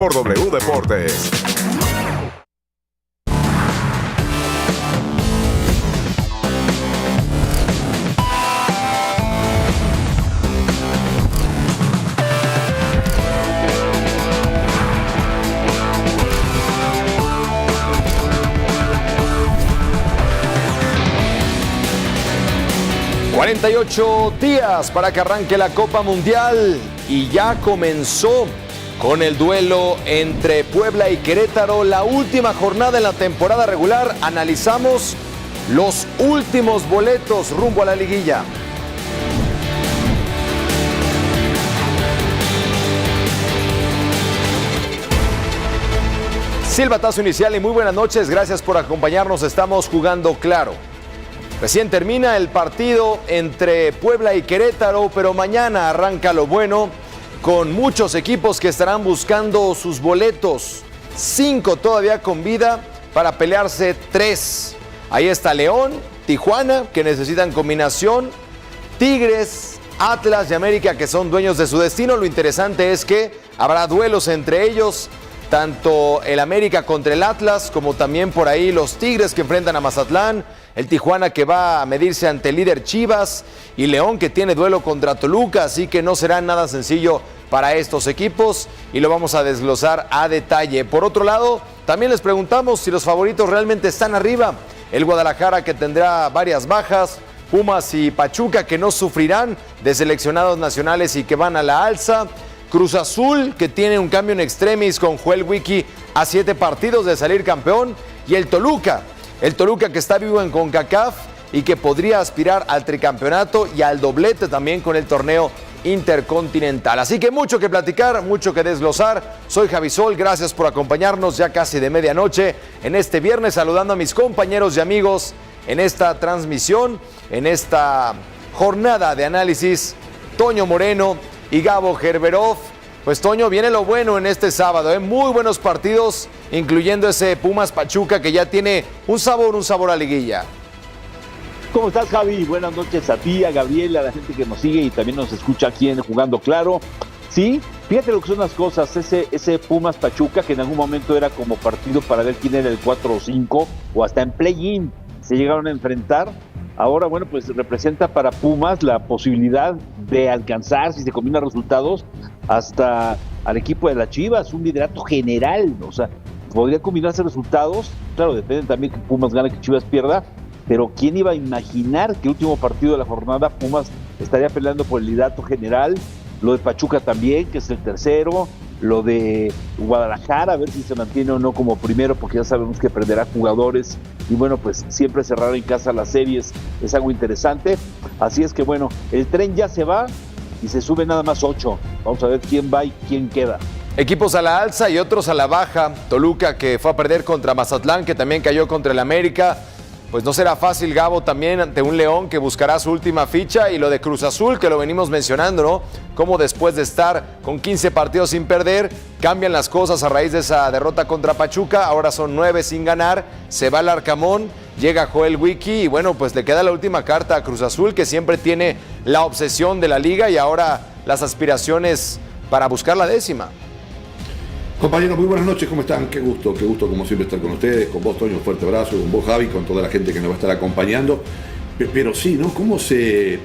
por W Deportes. ...48 días para que arranque la Copa Mundial... ...y ya comenzó con el duelo entre Puebla y Querétaro... ...la última jornada en la temporada regular... ...analizamos los últimos boletos rumbo a la liguilla. Silbatazo inicial y muy buenas noches... ...gracias por acompañarnos, estamos jugando claro. Recién termina el partido entre Puebla y Querétaro, pero mañana arranca lo bueno con muchos equipos que estarán buscando sus boletos. 5 todavía con vida para pelearse 3. Ahí está León, Tijuana, que necesitan combinación, Tigres, Atlas y América, que son dueños de su destino. Lo interesante es que habrá duelos entre ellos, tanto el América contra el Atlas, como también por ahí los Tigres que enfrentan a Mazatlán, el Tijuana que va a medirse ante el líder Chivas y León que tiene duelo contra Toluca, así que no será nada sencillo para estos equipos y lo vamos a desglosar a detalle. Por otro lado, también les preguntamos si los favoritos realmente están arriba. El Guadalajara que tendrá varias bajas, Pumas y Pachuca que no sufrirán de seleccionados nacionales y que van a la alza. Cruz Azul, que tiene un cambio en extremis con Joel Wiki a 7 partidos de salir campeón. Y el Toluca que está vivo en CONCACAF y que podría aspirar al tricampeonato y al doblete también con el torneo intercontinental. Así que mucho que platicar, mucho que desglosar. Soy Javi Sol, gracias por acompañarnos ya casi de medianoche en este viernes, saludando a mis compañeros y amigos en esta transmisión, en esta jornada de análisis. Toño Moreno y Gabo Gerberov. Pues Toño, viene lo bueno en este sábado, ¿eh? Muy buenos partidos, incluyendo ese Pumas Pachuca que ya tiene un sabor a liguilla. ¿Cómo estás, Javi? Buenas noches a ti, a Gabriel, a la gente que nos sigue y también nos escucha aquí en Jugando Claro. Sí, fíjate lo que son las cosas, ese Pumas Pachuca que en algún momento era como partido para ver quién era el 4 o 5 o hasta en play-in se llegaron a enfrentar. Ahora, bueno, pues representa para Pumas la posibilidad de alcanzar, si se combinan resultados, hasta al equipo de las Chivas, un liderato general. O sea, podría combinarse resultados. Claro, depende también que Pumas gane, que Chivas pierda. Pero ¿quién iba a imaginar que el último partido de la jornada Pumas estaría peleando por el liderato general? Lo de Pachuca también, que es el tercero. Lo de Guadalajara, a ver si se mantiene o no como primero, porque ya sabemos que perderá jugadores. Y bueno, pues siempre cerrar en casa las series es algo interesante. Así es que bueno, el tren ya se va y se sube nada más 8. Vamos a ver quién va y quién queda. Equipos a la alza y otros a la baja. Toluca que fue a perder contra Mazatlán, que también cayó contra el América. Pues no será fácil, Gabo, también ante un León que buscará su última ficha. Y lo de Cruz Azul, que lo venimos mencionando, ¿no? Cómo después de estar con 15 partidos sin perder, cambian las cosas a raíz de esa derrota contra Pachuca. Ahora son 9 sin ganar, se va el Arcamón, llega Joel Wiki y bueno, pues le queda la última carta a Cruz Azul, que siempre tiene la obsesión de la liga y ahora las aspiraciones para buscar la 10ª. Compañeros, muy buenas noches, ¿cómo están? Qué gusto como siempre estar con ustedes, con vos, Toño, un fuerte abrazo, con vos, Javi, con toda la gente que nos va a estar acompañando. Pero sí, ¿no? ¿Cómo se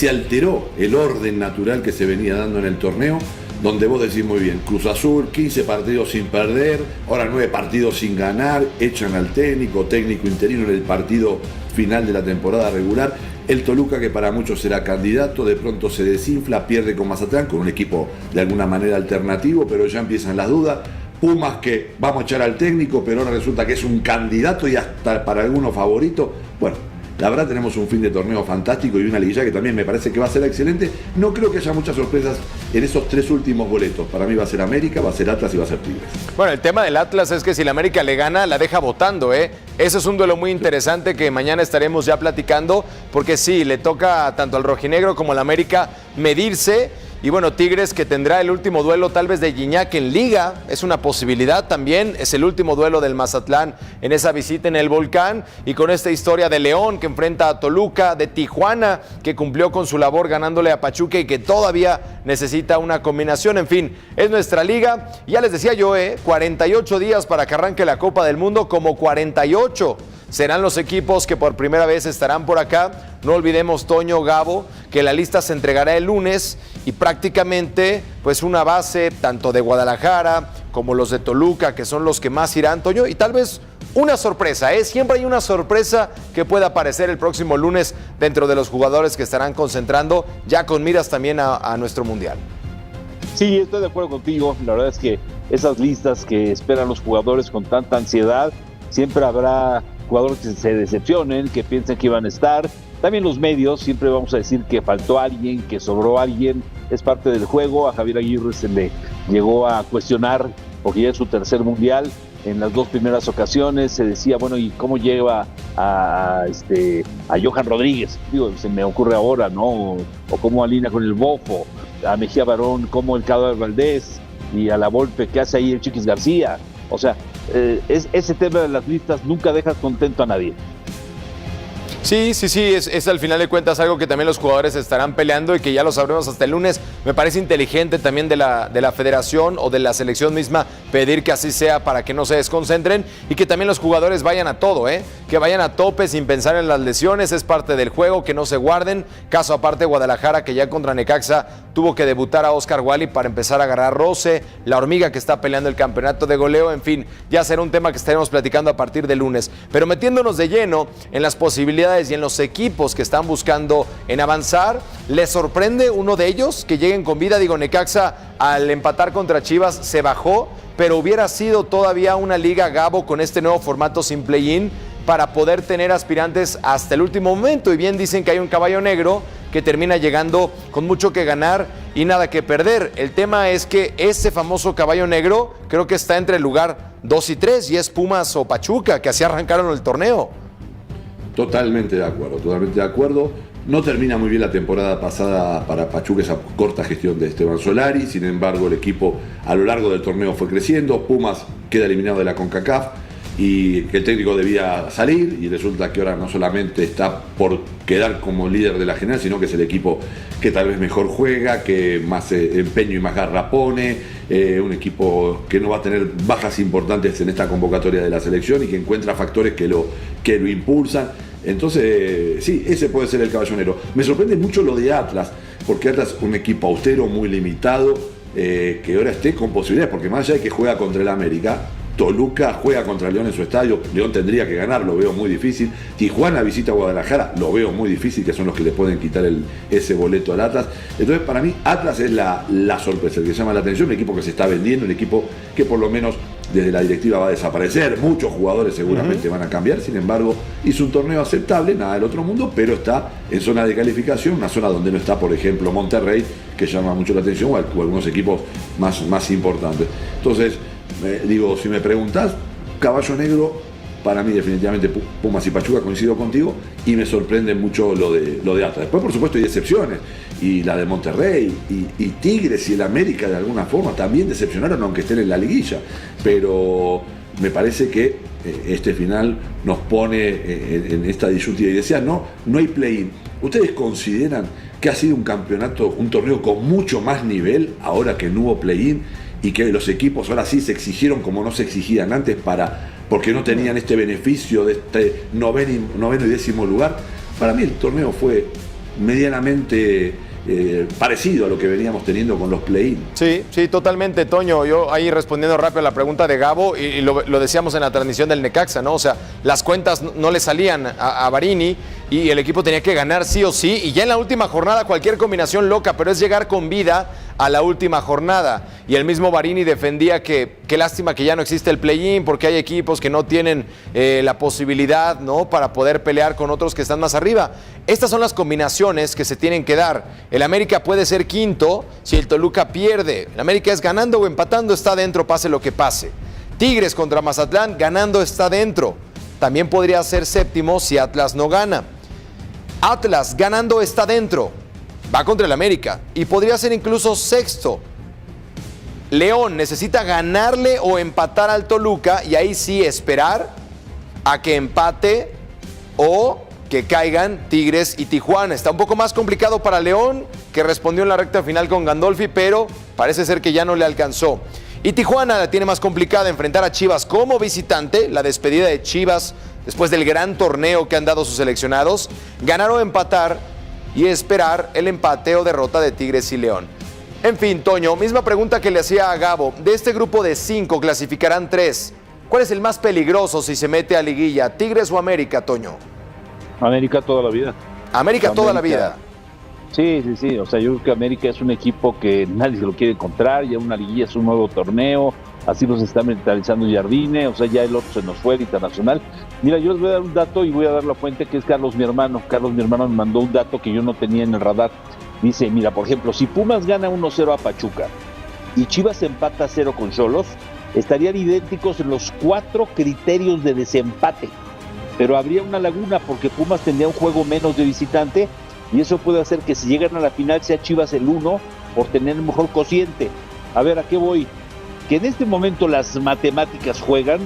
alteró el orden natural que se venía dando en el torneo? Donde vos decís muy bien, Cruz Azul, 15 partidos sin perder, ahora 9 partidos sin ganar, echan al técnico interino en el partido final de la temporada regular. El Toluca, que para muchos será candidato, de pronto se desinfla, pierde con Mazatlán, con un equipo de alguna manera alternativo, pero ya empiezan las dudas. Pumas, que vamos a echar al técnico, pero ahora resulta que es un candidato y hasta para algunos favorito. Bueno, la verdad tenemos un fin de torneo fantástico y una liguilla que también me parece que va a ser excelente. No creo que haya muchas sorpresas en esos 3 últimos boletos. Para mí va a ser América, va a ser Atlas y va a ser Tigres. Bueno, el tema del Atlas es que si la América le gana, la deja votando, ¿eh? Ese es un duelo muy interesante que mañana estaremos ya platicando, porque sí, le toca tanto al rojinegro como al América medirse. Y bueno, Tigres que tendrá el último duelo tal vez de Gignac en Liga, es una posibilidad también, es el último duelo del Mazatlán en esa visita en el Volcán, y con esta historia de León que enfrenta a Toluca, de Tijuana que cumplió con su labor ganándole a Pachuca y que todavía necesita una combinación. En fin, es nuestra liga. Ya les decía yo, 48 días para que arranque la Copa del Mundo, como 48 serán los equipos que por primera vez estarán por acá. No olvidemos, Toño, Gabo, que la lista se entregará el lunes y prácticamente pues una base tanto de Guadalajara como los de Toluca, que son los que más irán, Toño, y tal vez una sorpresa, siempre hay una sorpresa que pueda aparecer el próximo lunes dentro de los jugadores que estarán concentrando, ya con miras también a nuestro Mundial. Sí, estoy de acuerdo contigo. La verdad es que esas listas que esperan los jugadores con tanta ansiedad, siempre habrá jugadores que se decepcionen, que piensen que iban a estar. También los medios, siempre vamos a decir que faltó alguien, que sobró alguien. Es parte del juego. A Javier Aguirre se le llegó a cuestionar, porque ya es su tercer Mundial. En las dos primeras ocasiones se decía, bueno, ¿y cómo lleva a Johan Rodríguez? Digo, se me ocurre ahora, ¿no? O cómo alinea con el Bofo, a Mejía Barón, como el Cado Valdés, y a la Volpe que hace ahí el Chiquis García. O sea, ese tema de las listas nunca deja contento a nadie. Sí, es al final de cuentas algo que también los jugadores estarán peleando y que ya lo sabremos hasta el lunes. Me parece inteligente también de la federación o de la selección misma pedir que así sea para que no se desconcentren y que también los jugadores vayan a todo, que vayan a tope sin pensar en las lesiones, es parte del juego, que no se guarden. Caso aparte Guadalajara, que ya contra Necaxa tuvo que debutar a Oscar Wally para empezar a agarrar roce, la hormiga que está peleando el campeonato de goleo, en fin, ya será un tema que estaremos platicando a partir del lunes. Pero metiéndonos de lleno en las posibilidades y en los equipos que están buscando en avanzar, ¿les sorprende uno de ellos que lleguen con vida? Digo, Necaxa al empatar contra Chivas se bajó, pero hubiera sido todavía una liga, Gabo, con este nuevo formato sin play-in para poder tener aspirantes hasta el último momento. Y bien dicen que hay un caballo negro que termina llegando con mucho que ganar y nada que perder. El tema es que ese famoso caballo negro creo que está entre el lugar 2 y 3 y es Pumas o Pachuca, que así arrancaron el torneo. Totalmente de acuerdo. No termina muy bien la temporada pasada para Pachuca, esa corta gestión de Esteban Solari. Sin embargo, el equipo a lo largo del torneo fue creciendo. Pumas queda eliminado de la CONCACAF y que el técnico debía salir, y resulta que ahora no solamente está por quedar como líder de la general, sino que es el equipo que tal vez mejor juega, que más empeño y más garra pone, un equipo que no va a tener bajas importantes en esta convocatoria de la selección y que encuentra factores que lo impulsan. Entonces, sí, ese puede ser el caballonero. Me sorprende mucho lo de Atlas, porque Atlas es un equipo austero, muy limitado, que ahora esté con posibilidades, porque más allá de que juega contra el América, Toluca juega contra León en su estadio, León tendría que ganar, lo veo muy difícil. Tijuana visita a Guadalajara, lo veo muy difícil, que son los que le pueden quitar ese boleto al Atlas. Entonces, para mí, Atlas es la sorpresa, el que llama la atención, un equipo que se está vendiendo, un equipo que por lo menos desde la directiva va a desaparecer, muchos jugadores seguramente van a cambiar, sin embargo, hizo un torneo aceptable, nada del otro mundo, pero está en zona de calificación, una zona donde no está, por ejemplo, Monterrey, que llama mucho la atención, o algunos equipos más importantes. Entonces, digo, si me preguntás, caballo negro, para mí definitivamente Pumas y Pachuca, coincido contigo, y me sorprende mucho lo de Atlas. Después, por supuesto, hay excepciones, y la de Monterrey, y Tigres y el América de alguna forma también decepcionaron, aunque estén en la liguilla, pero me parece que este final nos pone en esta disyuntiva, y decía, no hay play-in. ¿Ustedes consideran que ha sido un torneo con mucho más nivel ahora que no hubo play-in? Y que los equipos ahora sí se exigieron como no se exigían antes porque no tenían este beneficio de este noveno y décimo lugar. Para mí el torneo fue medianamente parecido a lo que veníamos teniendo con los play-in. Sí, totalmente, Toño. Yo ahí respondiendo rápido a la pregunta de Gabo, y lo decíamos en la transmisión del Necaxa, ¿no? O sea, las cuentas no le salían a Barini y el equipo tenía que ganar sí o sí, y ya en la última jornada cualquier combinación loca, pero es llegar con vida a la última jornada. Y el mismo Barini defendía que qué lástima que ya no existe el play-in, porque hay equipos que no tienen la posibilidad, ¿no?, para poder pelear con otros que están más arriba. Estas son las combinaciones que se tienen que dar. El América puede ser quinto si el Toluca pierde. El América es ganando o empatando, está dentro, pase lo que pase. Tigres contra Mazatlán, ganando está dentro. También podría ser séptimo si Atlas no gana. Atlas ganando está dentro. va contra el América y podría ser incluso sexto. León necesita ganarle o empatar al Toluca y ahí sí esperar a que empate o que caigan Tigres y Tijuana. Está un poco más complicado para León, que respondió en la recta final con Gandolfi, pero parece ser que ya no le alcanzó. Y Tijuana la tiene más complicada, enfrentar a Chivas como visitante, la despedida de Chivas después del gran torneo que han dado sus seleccionados, ganar o empatar y esperar el empate o derrota de Tigres y León. En fin, Toño, misma pregunta que le hacía a Gabo. De este grupo de 5 clasificarán 3. ¿Cuál es el más peligroso si se mete a liguilla? ¿Tigres o América, Toño? América toda la vida. América toda la vida. Sí. O sea, yo creo que América es un equipo que nadie se lo quiere encontrar. Ya una liguilla es un nuevo torneo. Así nos está mentalizando Jardine. O sea, ya el otro se nos fue, el internacional. Mira, yo les voy a dar un dato y voy a dar la fuente que es Carlos, mi hermano. Carlos, mi hermano, me mandó un dato que yo no tenía en el radar. Dice, mira, por ejemplo, si Pumas gana 1-0 a Pachuca y Chivas empata 0 con Xolos, estarían idénticos en los 4 criterios de desempate. Pero habría una laguna porque Pumas tendría un juego menos de visitante y eso puede hacer que si llegan a la final sea Chivas el 1 por tener el mejor cociente. A ver, ¿a qué voy? Que en este momento las matemáticas juegan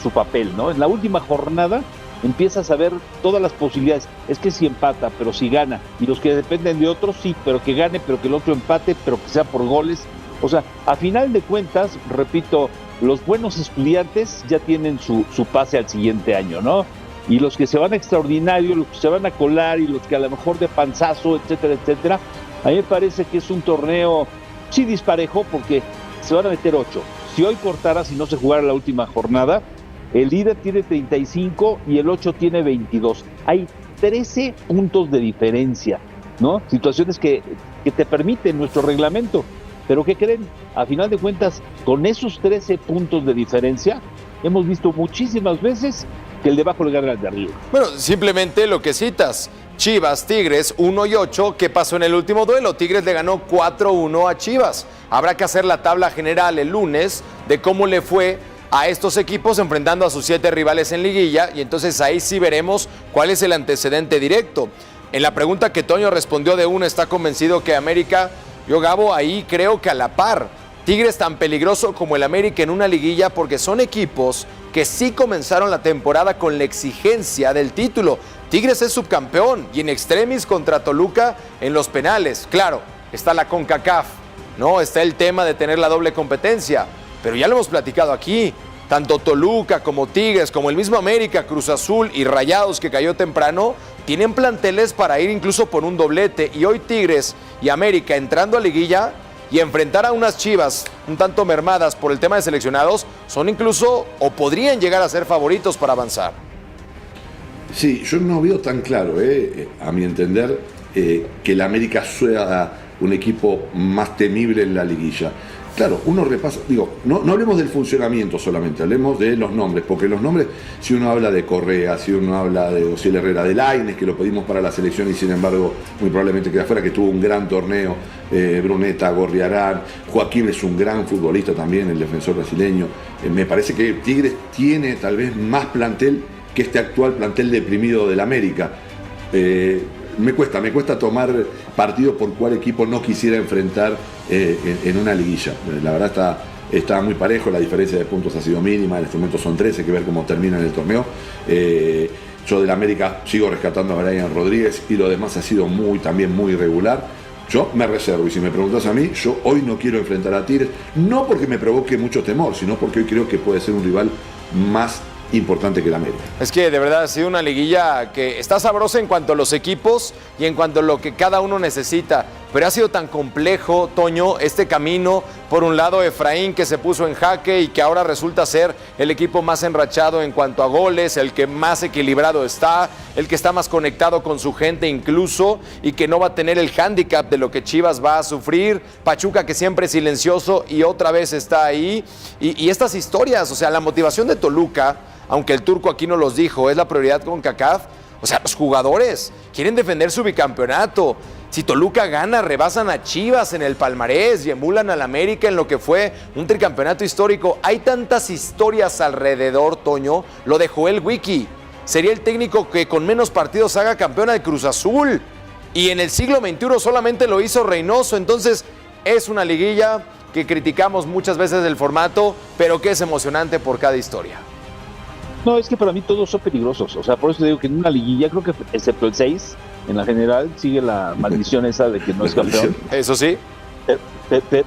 su papel, ¿no? En la última jornada empiezas a ver todas las posibilidades. Es que si empata, pero si gana. Y los que dependen de otros, sí, pero que gane, pero que el otro empate, pero que sea por goles. O sea, a final de cuentas, repito, los buenos estudiantes ya tienen su pase al siguiente año, ¿no? Y los que se van a extraordinario, los que se van a colar y los que a lo mejor de panzazo, etcétera, etcétera, a mí me parece que es un torneo, sí disparejo, porque se van a meter 8. Si hoy cortara, si no se jugara la última jornada, el líder tiene 35 y el 8 tiene 22. Hay 13 puntos de diferencia, ¿no? Situaciones que te permiten nuestro reglamento. Pero ¿qué creen? A final de cuentas, con esos 13 puntos de diferencia, hemos visto muchísimas veces que el de abajo le gana al de arriba. Bueno, simplemente lo que citas. Chivas, Tigres, 1 y 8. ¿Qué pasó en el último duelo? Tigres le ganó 4-1 a Chivas. Habrá que hacer la tabla general el lunes de cómo le fue a estos equipos enfrentando a sus 7 rivales en liguilla y entonces ahí sí veremos cuál es el antecedente directo. En la pregunta que Toño respondió de uno, está convencido que América, yo Gabo, ahí creo que a la par. Tigres tan peligroso como el América en una liguilla porque son equipos que sí comenzaron la temporada con la exigencia del título. Tigres es subcampeón y en extremis contra Toluca en los penales. Claro, está la CONCACAF, ¿no? Está el tema de tener la doble competencia. Pero ya lo hemos platicado aquí, tanto Toluca como Tigres, como el mismo América, Cruz Azul y Rayados que cayó temprano, tienen planteles para ir incluso por un doblete. Y hoy Tigres y América entrando a liguilla y enfrentar a unas Chivas un tanto mermadas por el tema de seleccionados, son incluso o podrían llegar a ser favoritos para avanzar. Sí, yo no veo tan claro, a mi entender, que el América sea un equipo más temible en la liguilla. Claro, uno repasa, no hablemos del funcionamiento solamente, hablemos de los nombres, porque los nombres, si uno habla de Correa, si uno habla de Osiel Herrera, de Lainez, que lo pedimos para la selección y sin embargo muy probablemente queda fuera, que tuvo un gran torneo, Bruneta, Gorriarán, Joaquín es un gran futbolista también, el defensor brasileño. Me parece que Tigres tiene tal vez más plantel que este actual plantel deprimido del América. Me cuesta tomar partido por cuál equipo no quisiera enfrentar en una liguilla. La verdad está muy parejo, la diferencia de puntos ha sido mínima, en este momento son 13, hay que ver cómo termina en el torneo. Yo del América sigo rescatando a Brian Rodríguez y lo demás ha sido también muy irregular. Yo me reservo y si me preguntas a mí, yo hoy no quiero enfrentar a Tigres, no porque me provoque mucho temor, sino porque hoy creo que puede ser un rival más importante que el América. Es que de verdad ha sido una liguilla que está sabrosa en cuanto a los equipos y en cuanto a lo que cada uno necesita, pero ha sido tan complejo, Toño, este camino. Por un lado, Efraín, que se puso en jaque y que ahora resulta ser el equipo más enrachado en cuanto a goles, el que más equilibrado está, el que está más conectado con su gente incluso y que no va a tener el hándicap de lo que Chivas va a sufrir. Pachuca, que siempre es silencioso y otra vez está ahí. Y estas historias, o sea, la motivación de Toluca, aunque el turco aquí no los dijo, es la prioridad con CONCACAF. O sea, los jugadores quieren defender su bicampeonato. Si Toluca gana, rebasan a Chivas en el palmarés y emulan al América en lo que fue un tricampeonato histórico. Hay tantas historias alrededor, Toño. Lo de Joel Wiki. Sería el técnico que con menos partidos haga campeona de Cruz Azul. y en el siglo XXI solamente lo hizo Reynoso. Entonces es una liguilla que criticamos muchas veces del formato, pero que es emocionante por cada historia. No, es que para mí todos son peligrosos. O sea, por eso digo que en una liguilla, creo que excepto el 6, en la general, sigue la maldición esa de que no es campeón. Eso sí.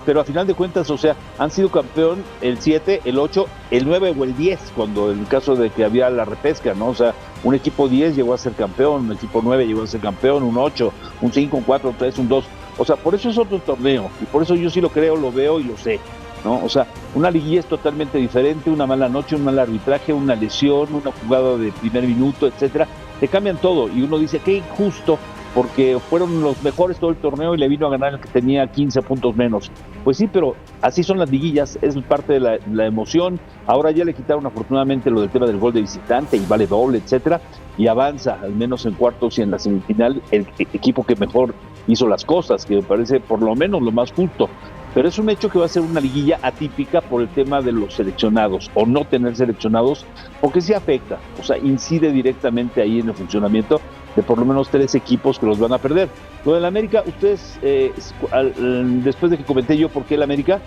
Pero a final de cuentas, o sea, han sido campeón el 7, el 8, el 9 o el 10, cuando en el caso de que había la repesca, ¿no? O sea, un equipo 10 llegó a ser campeón, un equipo 9 llegó a ser campeón, un 8, un 5, un 4, un 3, un 2. O sea, por eso es otro torneo. Y por eso yo sí lo creo, lo veo y lo sé, ¿no? O sea, una liguilla es totalmente diferente, una mala noche, un mal arbitraje, una lesión, una jugada de primer minuto, etcétera. Te cambian todo y uno dice, qué injusto, porque fueron los mejores todo el torneo y le vino a ganar el que tenía 15 puntos menos. Pues sí, pero así son las liguillas, es parte de la emoción. Ahora ya le quitaron afortunadamente lo del tema del gol de visitante y vale doble, etcétera, y avanza, al menos en cuartos y en la semifinal, el equipo que mejor hizo las cosas, que me parece por lo menos lo más justo. Pero es un hecho que va a ser una liguilla atípica por el tema de los seleccionados o no tener seleccionados, porque sí afecta, o sea, incide directamente ahí en el funcionamiento de por lo menos 3 equipos que los van a perder. Lo del América, ustedes, después de que comenté yo por qué el América,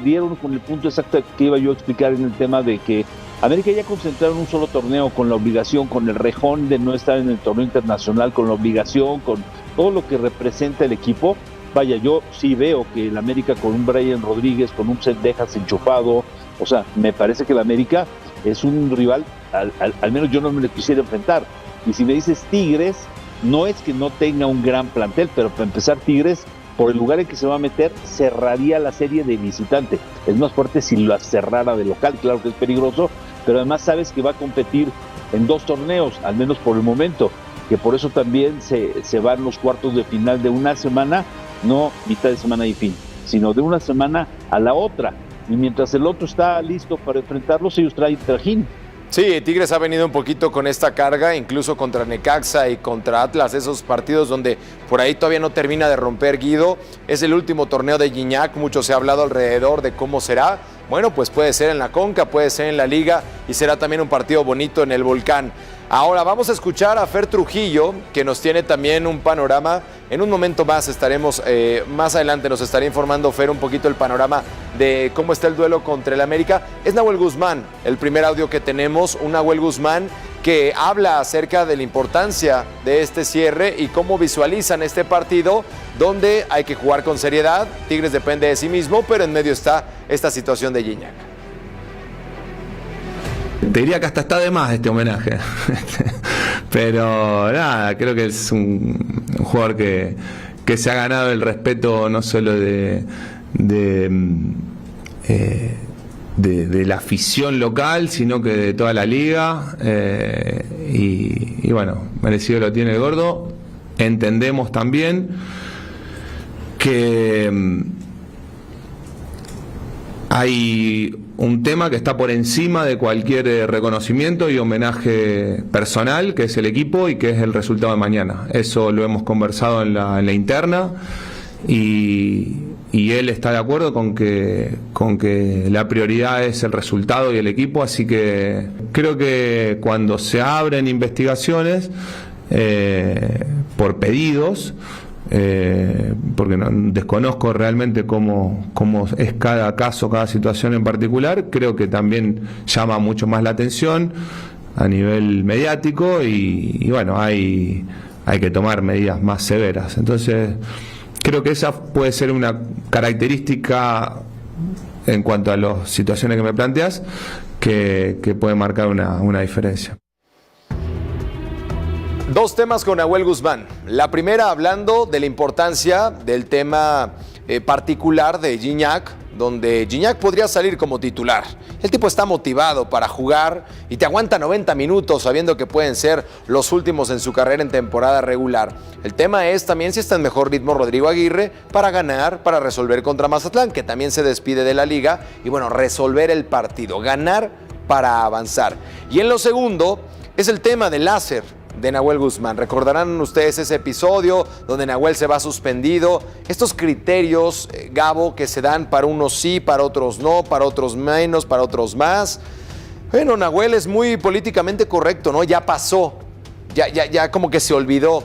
dieron con el punto exacto que iba yo a explicar en el tema de que América ya concentraron un solo torneo con la obligación, con el rejón de no estar en el torneo internacional, con la obligación, con todo lo que representa el equipo. Vaya, yo sí veo que el América con un Brian Rodríguez, con un Cendejas enchufado, o sea, me parece que el América es un rival, al menos yo no me le quisiera enfrentar. Y si me dices Tigres, no es que no tenga un gran plantel, pero para empezar Tigres, por el lugar en que se va a meter, cerraría la serie de visitante. Es más fuerte si la cerrara de local, claro que es peligroso, pero además sabes que va a competir en 2 torneos, al menos por el momento, que por eso también se van los cuartos de final de una semana, no mitad de semana y fin, sino de una semana a la otra. Y mientras el otro está listo para enfrentarlos, ellos traen trajín. Sí, Tigres ha venido un poquito con esta carga, incluso contra Necaxa y contra Atlas, esos partidos donde por ahí todavía no termina de romper Guido. Es el último torneo de Gignac, mucho se ha hablado alrededor de cómo será. Bueno, pues puede ser en la Conca, puede ser en la Liga y será también un partido bonito en el Volcán. Ahora vamos a escuchar a Fer Trujillo, que nos tiene también un panorama. En un momento más estaremos, más adelante nos estará informando Fer un poquito el panorama de cómo está el duelo contra el América. Es Nahuel Guzmán, el primer audio que tenemos, un Nahuel Guzmán que habla acerca de la importancia de este cierre y cómo visualizan este partido, donde hay que jugar con seriedad. Tigres depende de sí mismo, pero en medio está esta situación de Gignac. Te diría que hasta está de más este homenaje. Pero nada, creo que es un jugador que se ha ganado el respeto no solo de la afición local, sino que de toda la liga. Y bueno, merecido lo tiene el gordo. Entendemos también que hay un tema que está por encima de cualquier reconocimiento y homenaje personal, que es el equipo y que es el resultado de mañana. Eso lo hemos conversado en la interna y él está de acuerdo con que la prioridad es el resultado y el equipo, así que creo que cuando se abren investigaciones por pedidos, porque desconozco realmente cómo es cada caso, cada situación en particular, creo que también llama mucho más la atención a nivel mediático y bueno, hay que tomar medidas más severas. Entonces creo que esa puede ser una característica en cuanto a las situaciones que me planteas que puede marcar una diferencia. 2 temas con Nahuel Guzmán. La primera, hablando de la importancia del tema particular de Gignac, donde Gignac podría salir como titular. El tipo está motivado para jugar y te aguanta 90 minutos sabiendo que pueden ser los últimos en su carrera en temporada regular. El tema es también si está en mejor ritmo Rodrigo Aguirre para ganar, para resolver contra Mazatlán, que también se despide de la liga, y bueno, resolver el partido, ganar para avanzar. Y en lo segundo es el tema del láser de Nahuel Guzmán. Recordarán ustedes ese episodio donde Nahuel se va suspendido. Estos criterios, Gabo, que se dan para unos sí, para otros no, para otros menos, para otros más. Bueno, Nahuel es muy políticamente correcto, ¿no? Ya pasó, ya como que se olvidó.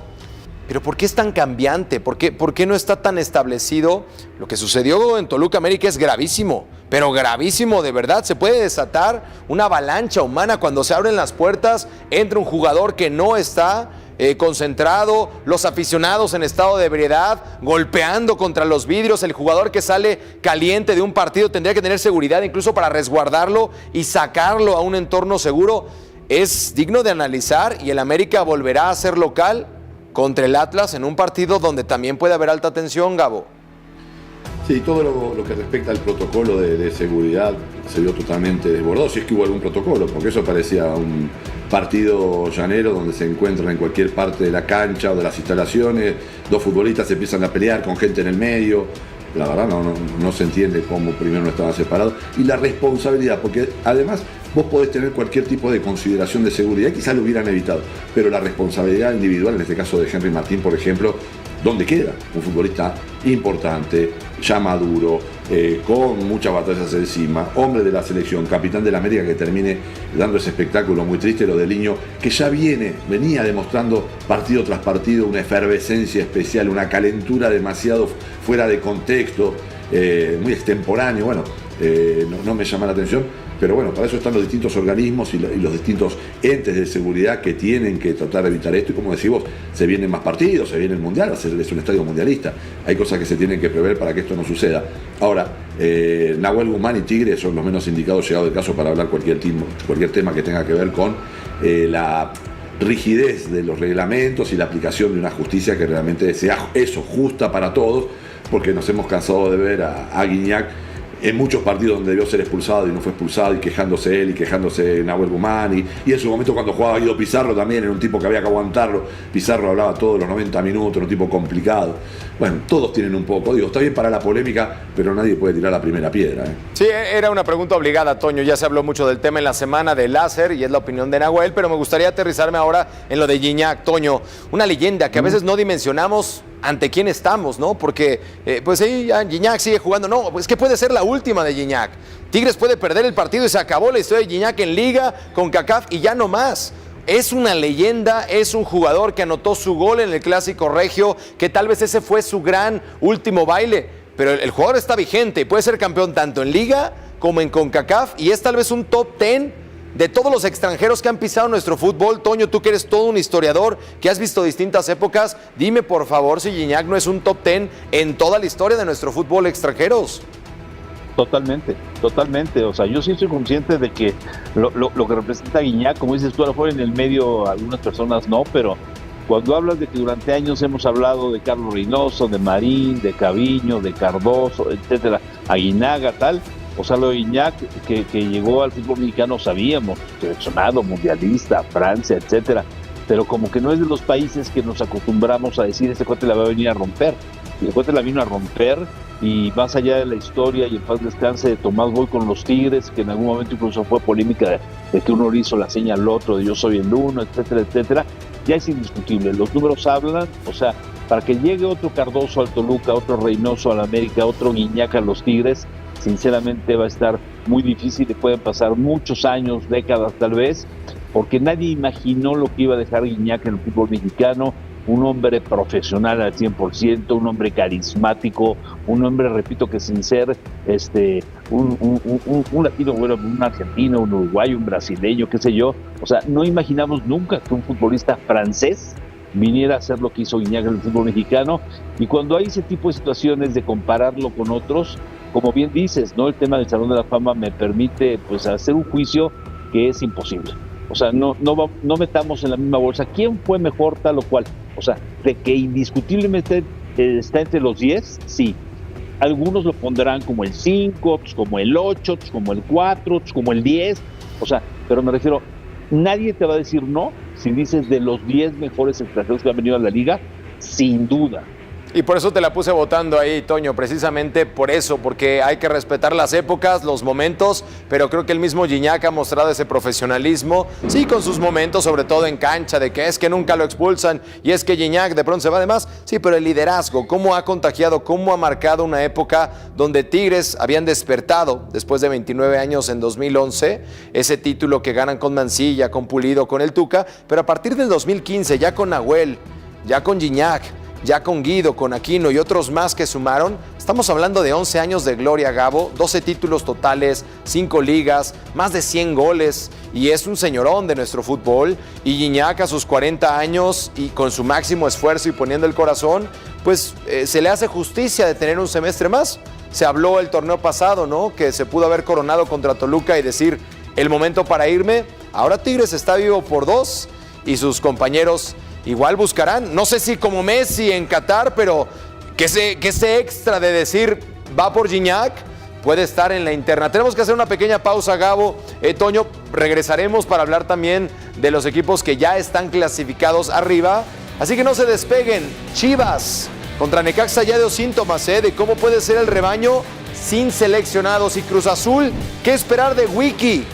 Pero ¿por qué es tan cambiante? ¿Por qué no está tan establecido? Lo que sucedió en Toluca América es gravísimo, pero gravísimo de verdad. Se puede desatar una avalancha humana cuando se abren las puertas, entra un jugador que no está concentrado, los aficionados en estado de ebriedad, golpeando contra los vidrios. El jugador que sale caliente de un partido tendría que tener seguridad incluso para resguardarlo y sacarlo a un entorno seguro. Es digno de analizar y el América volverá a ser local contra el Atlas en un partido donde también puede haber alta tensión, Gabo. Sí, todo lo que respecta al protocolo de seguridad se vio totalmente desbordado, si es que hubo algún protocolo, porque eso parecía un partido llanero donde se encuentran en cualquier parte de la cancha o de las instalaciones, dos futbolistas se empiezan a pelear con gente en el medio. La verdad no se entiende cómo primero no estaban separados. Y la responsabilidad, porque además vos podés tener cualquier tipo de consideración de seguridad, quizás lo hubieran evitado, pero la responsabilidad individual, en este caso de Henry Martín, por ejemplo, ¿dónde queda? Un futbolista importante, ya maduro, con muchas batallas encima, hombre de la selección, capitán de la América, que termine dando ese espectáculo muy triste, lo de Liño, que ya venía demostrando partido tras partido una efervescencia especial, una calentura demasiado fuera de contexto, muy extemporáneo. Bueno, no me llama la atención. Pero bueno, para eso están los distintos organismos y los distintos entes de seguridad que tienen que tratar de evitar esto. Y como decís vos, se vienen más partidos, se viene el Mundial, es un estadio mundialista. Hay cosas que se tienen que prever para que esto no suceda. Ahora, Nahuel Guzmán y Tigre son los menos indicados, llegado el caso, para hablar cualquier tema que tenga que ver con la rigidez de los reglamentos y la aplicación de una justicia que realmente sea eso, justa para todos, porque nos hemos cansado de ver a Guiñac en muchos partidos donde debió ser expulsado y no fue expulsado, y quejándose él y quejándose Nahuel Guzmán, y en su momento cuando jugaba Guido Pizarro también era un tipo que había que aguantarlo. Pizarro hablaba todos los 90 minutos, era un tipo complicado. Bueno, todos tienen un poco, está bien para la polémica, pero nadie puede tirar la primera piedra. Sí, era una pregunta obligada, Toño. Ya se habló mucho del tema en la semana de láser y es la opinión de Nahuel, pero me gustaría aterrizarme ahora en lo de Gignac, Toño. Una leyenda que a veces no dimensionamos ante quién estamos, ¿no? Porque, pues sí, Gignac sigue jugando. No, pues que puede ser la última de Gignac. Tigres puede perder el partido y se acabó la historia de Gignac en Liga, con CONCACAF y ya no más. Es una leyenda, es un jugador que anotó su gol en el Clásico Regio, que tal vez ese fue su gran último baile, pero el jugador está vigente y puede ser campeón tanto en Liga como en CONCACAF, y es tal vez un top 10 de todos los extranjeros que han pisado nuestro fútbol. Toño, tú que eres todo un historiador, que has visto distintas épocas, dime por favor si Gignac no es un top 10 en toda la historia de nuestro fútbol extranjeros. Totalmente. O sea, yo sí soy consciente de que lo que representa Gignac, como dices tú, a lo mejor en el medio algunas personas no, pero cuando hablas de que durante años hemos hablado de Carlos Reynoso, de Marín, de Caviño, de Cardoso, etcétera, Aguinaga, tal, o sea, lo de Gignac que llegó al fútbol mexicano, sabíamos, seleccionado, mundialista, Francia, etcétera, pero como que no es de los países que nos acostumbramos a decir, este cuate la va a venir a romper. El cuate la vino a romper, y más allá de la historia y en paz descanse de Tomás Boy con los Tigres, que en algún momento incluso fue polémica de que uno le hizo la seña al otro, de yo soy el uno, etcétera, ya es indiscutible. Los números hablan, o sea, para que llegue otro Cardoso al Toluca, otro Reynoso al América, otro Gignac a los Tigres, sinceramente va a estar muy difícil y pueden pasar muchos años, décadas tal vez, porque nadie imaginó lo que iba a dejar Gignac en el fútbol mexicano. Un hombre profesional al 100%, un hombre carismático, un hombre, repito, que sin ser un latino, bueno, un argentino, un uruguayo, un brasileño, qué sé yo, o sea, no imaginamos nunca que un futbolista francés viniera a hacer lo que hizo Gignac en el fútbol mexicano. Y cuando hay ese tipo de situaciones de compararlo con otros, como bien dices, ¿no? El tema del Salón de la Fama me permite, pues, hacer un juicio que es imposible. O sea, no metamos en la misma bolsa quién fue mejor tal o cual. O sea, de que indiscutiblemente está entre los 10, sí. Algunos lo pondrán como el 5, como el 8, como el 4, como el 10. O sea, pero me refiero, nadie te va a decir no si dices de los 10 mejores extranjeros que han venido a la liga, sin duda. Y por eso te la puse votando ahí, Toño, precisamente por eso, porque hay que respetar las épocas, los momentos, pero creo que el mismo Gignac ha mostrado ese profesionalismo, sí, con sus momentos, sobre todo en cancha, de que es que nunca lo expulsan, y es que Gignac de pronto se va de más, sí, pero el liderazgo, cómo ha contagiado, cómo ha marcado una época donde Tigres habían despertado, después de 29 años en 2011, ese título que ganan con Mancilla, con Pulido, con el Tuca, pero a partir del 2015, ya con Nahuel, ya con Gignac, ya con Guido, con Aquino y otros más que sumaron, estamos hablando de 11 años de gloria, Gabo, 12 títulos totales, 5 ligas, más de 100 goles, y es un señorón de nuestro fútbol. Y Gignac a sus 40 años y con su máximo esfuerzo y poniendo el corazón, pues se le hace justicia de tener un semestre más. Se habló el torneo pasado, ¿no?, que se pudo haber coronado contra Toluca y decir, el momento para irme. Ahora Tigres está vivo por 2 y sus compañeros igual buscarán, no sé si como Messi en Qatar, pero que ese extra de decir va por Gignac puede estar en la interna. Tenemos que hacer una pequeña pausa, Gabo. Toño, regresaremos para hablar también de los equipos que ya están clasificados arriba. Así que no se despeguen. Chivas contra Necaxa ya dio síntomas de cómo puede ser el rebaño sin seleccionados. Y Cruz Azul, ¿qué esperar de Wiki?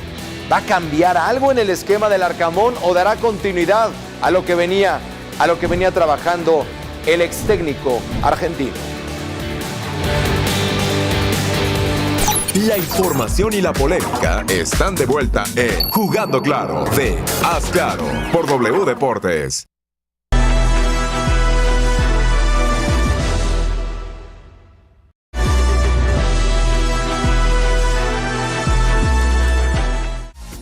¿Va a cambiar algo en el esquema del Arcamón o dará continuidad a lo que venía trabajando el ex técnico argentino? La información y la polémica están de vuelta en Jugando Claro de Haz Claro por W Deportes.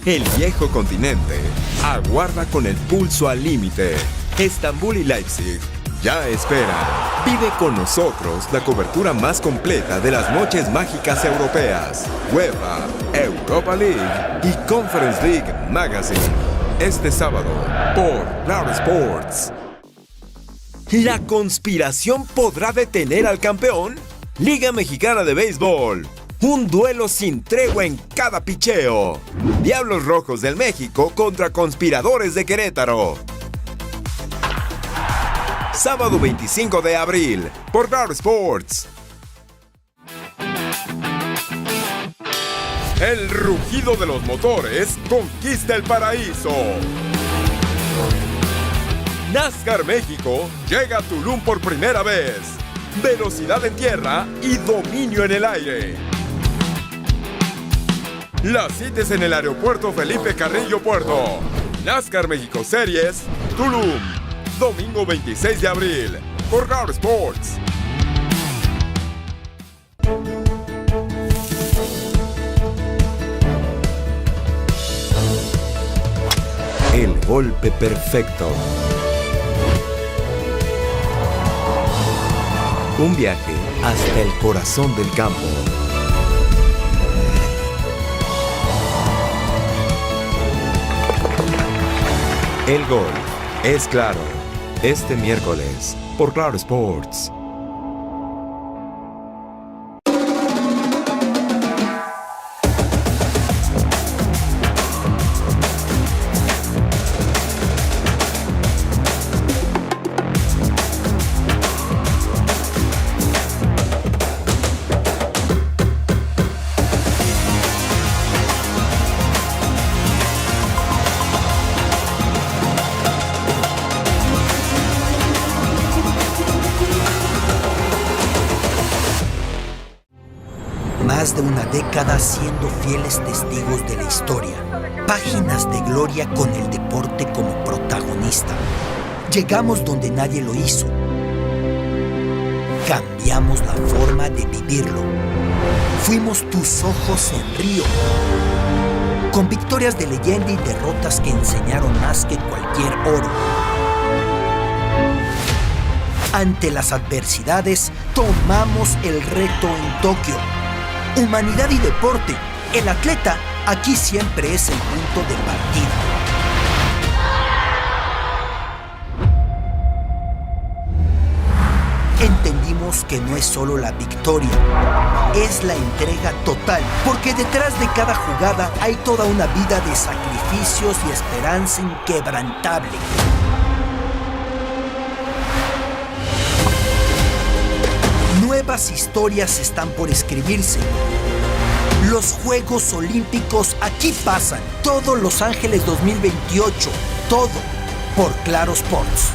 El viejo continente aguarda con el pulso al límite. Estambul y Leipzig ya esperan. Vive con nosotros la cobertura más completa de las noches mágicas europeas, UEFA, Europa League y Conference League Magazine. Este sábado por Claro Sports. ¿La conspiración podrá detener al campeón? Liga Mexicana de Béisbol. Un duelo sin tregua en cada picheo. Diablos Rojos del México contra Conspiradores de Querétaro. Sábado 25 de abril por Claro Sports. El rugido de los motores conquista el paraíso. NASCAR México llega a Tulum por primera vez. Velocidad en tierra y dominio en el aire. Las citas en el aeropuerto Felipe Carrillo Puerto. NASCAR México Series, Tulum. Domingo 26 de abril por Claro Sports. El golpe perfecto. Un viaje hasta el corazón del campo. El gol es claro. Este miércoles por Claro Sports. Más de una década siendo fieles testigos de la historia. Páginas de gloria con el deporte como protagonista. Llegamos donde nadie lo hizo. Cambiamos la forma de vivirlo. Fuimos tus ojos en Río. Con victorias de leyenda y derrotas que enseñaron más que cualquier oro. Ante las adversidades, tomamos el reto en Tokio. Humanidad y deporte. El atleta aquí siempre es el punto de partida. Entendimos que no es solo la victoria, es la entrega total, porque detrás de cada jugada hay toda una vida de sacrificios y esperanza inquebrantable. Nuevas historias están por escribirse. Los Juegos Olímpicos aquí pasan. Todo Los Ángeles 2028. Todo por Claro Sports.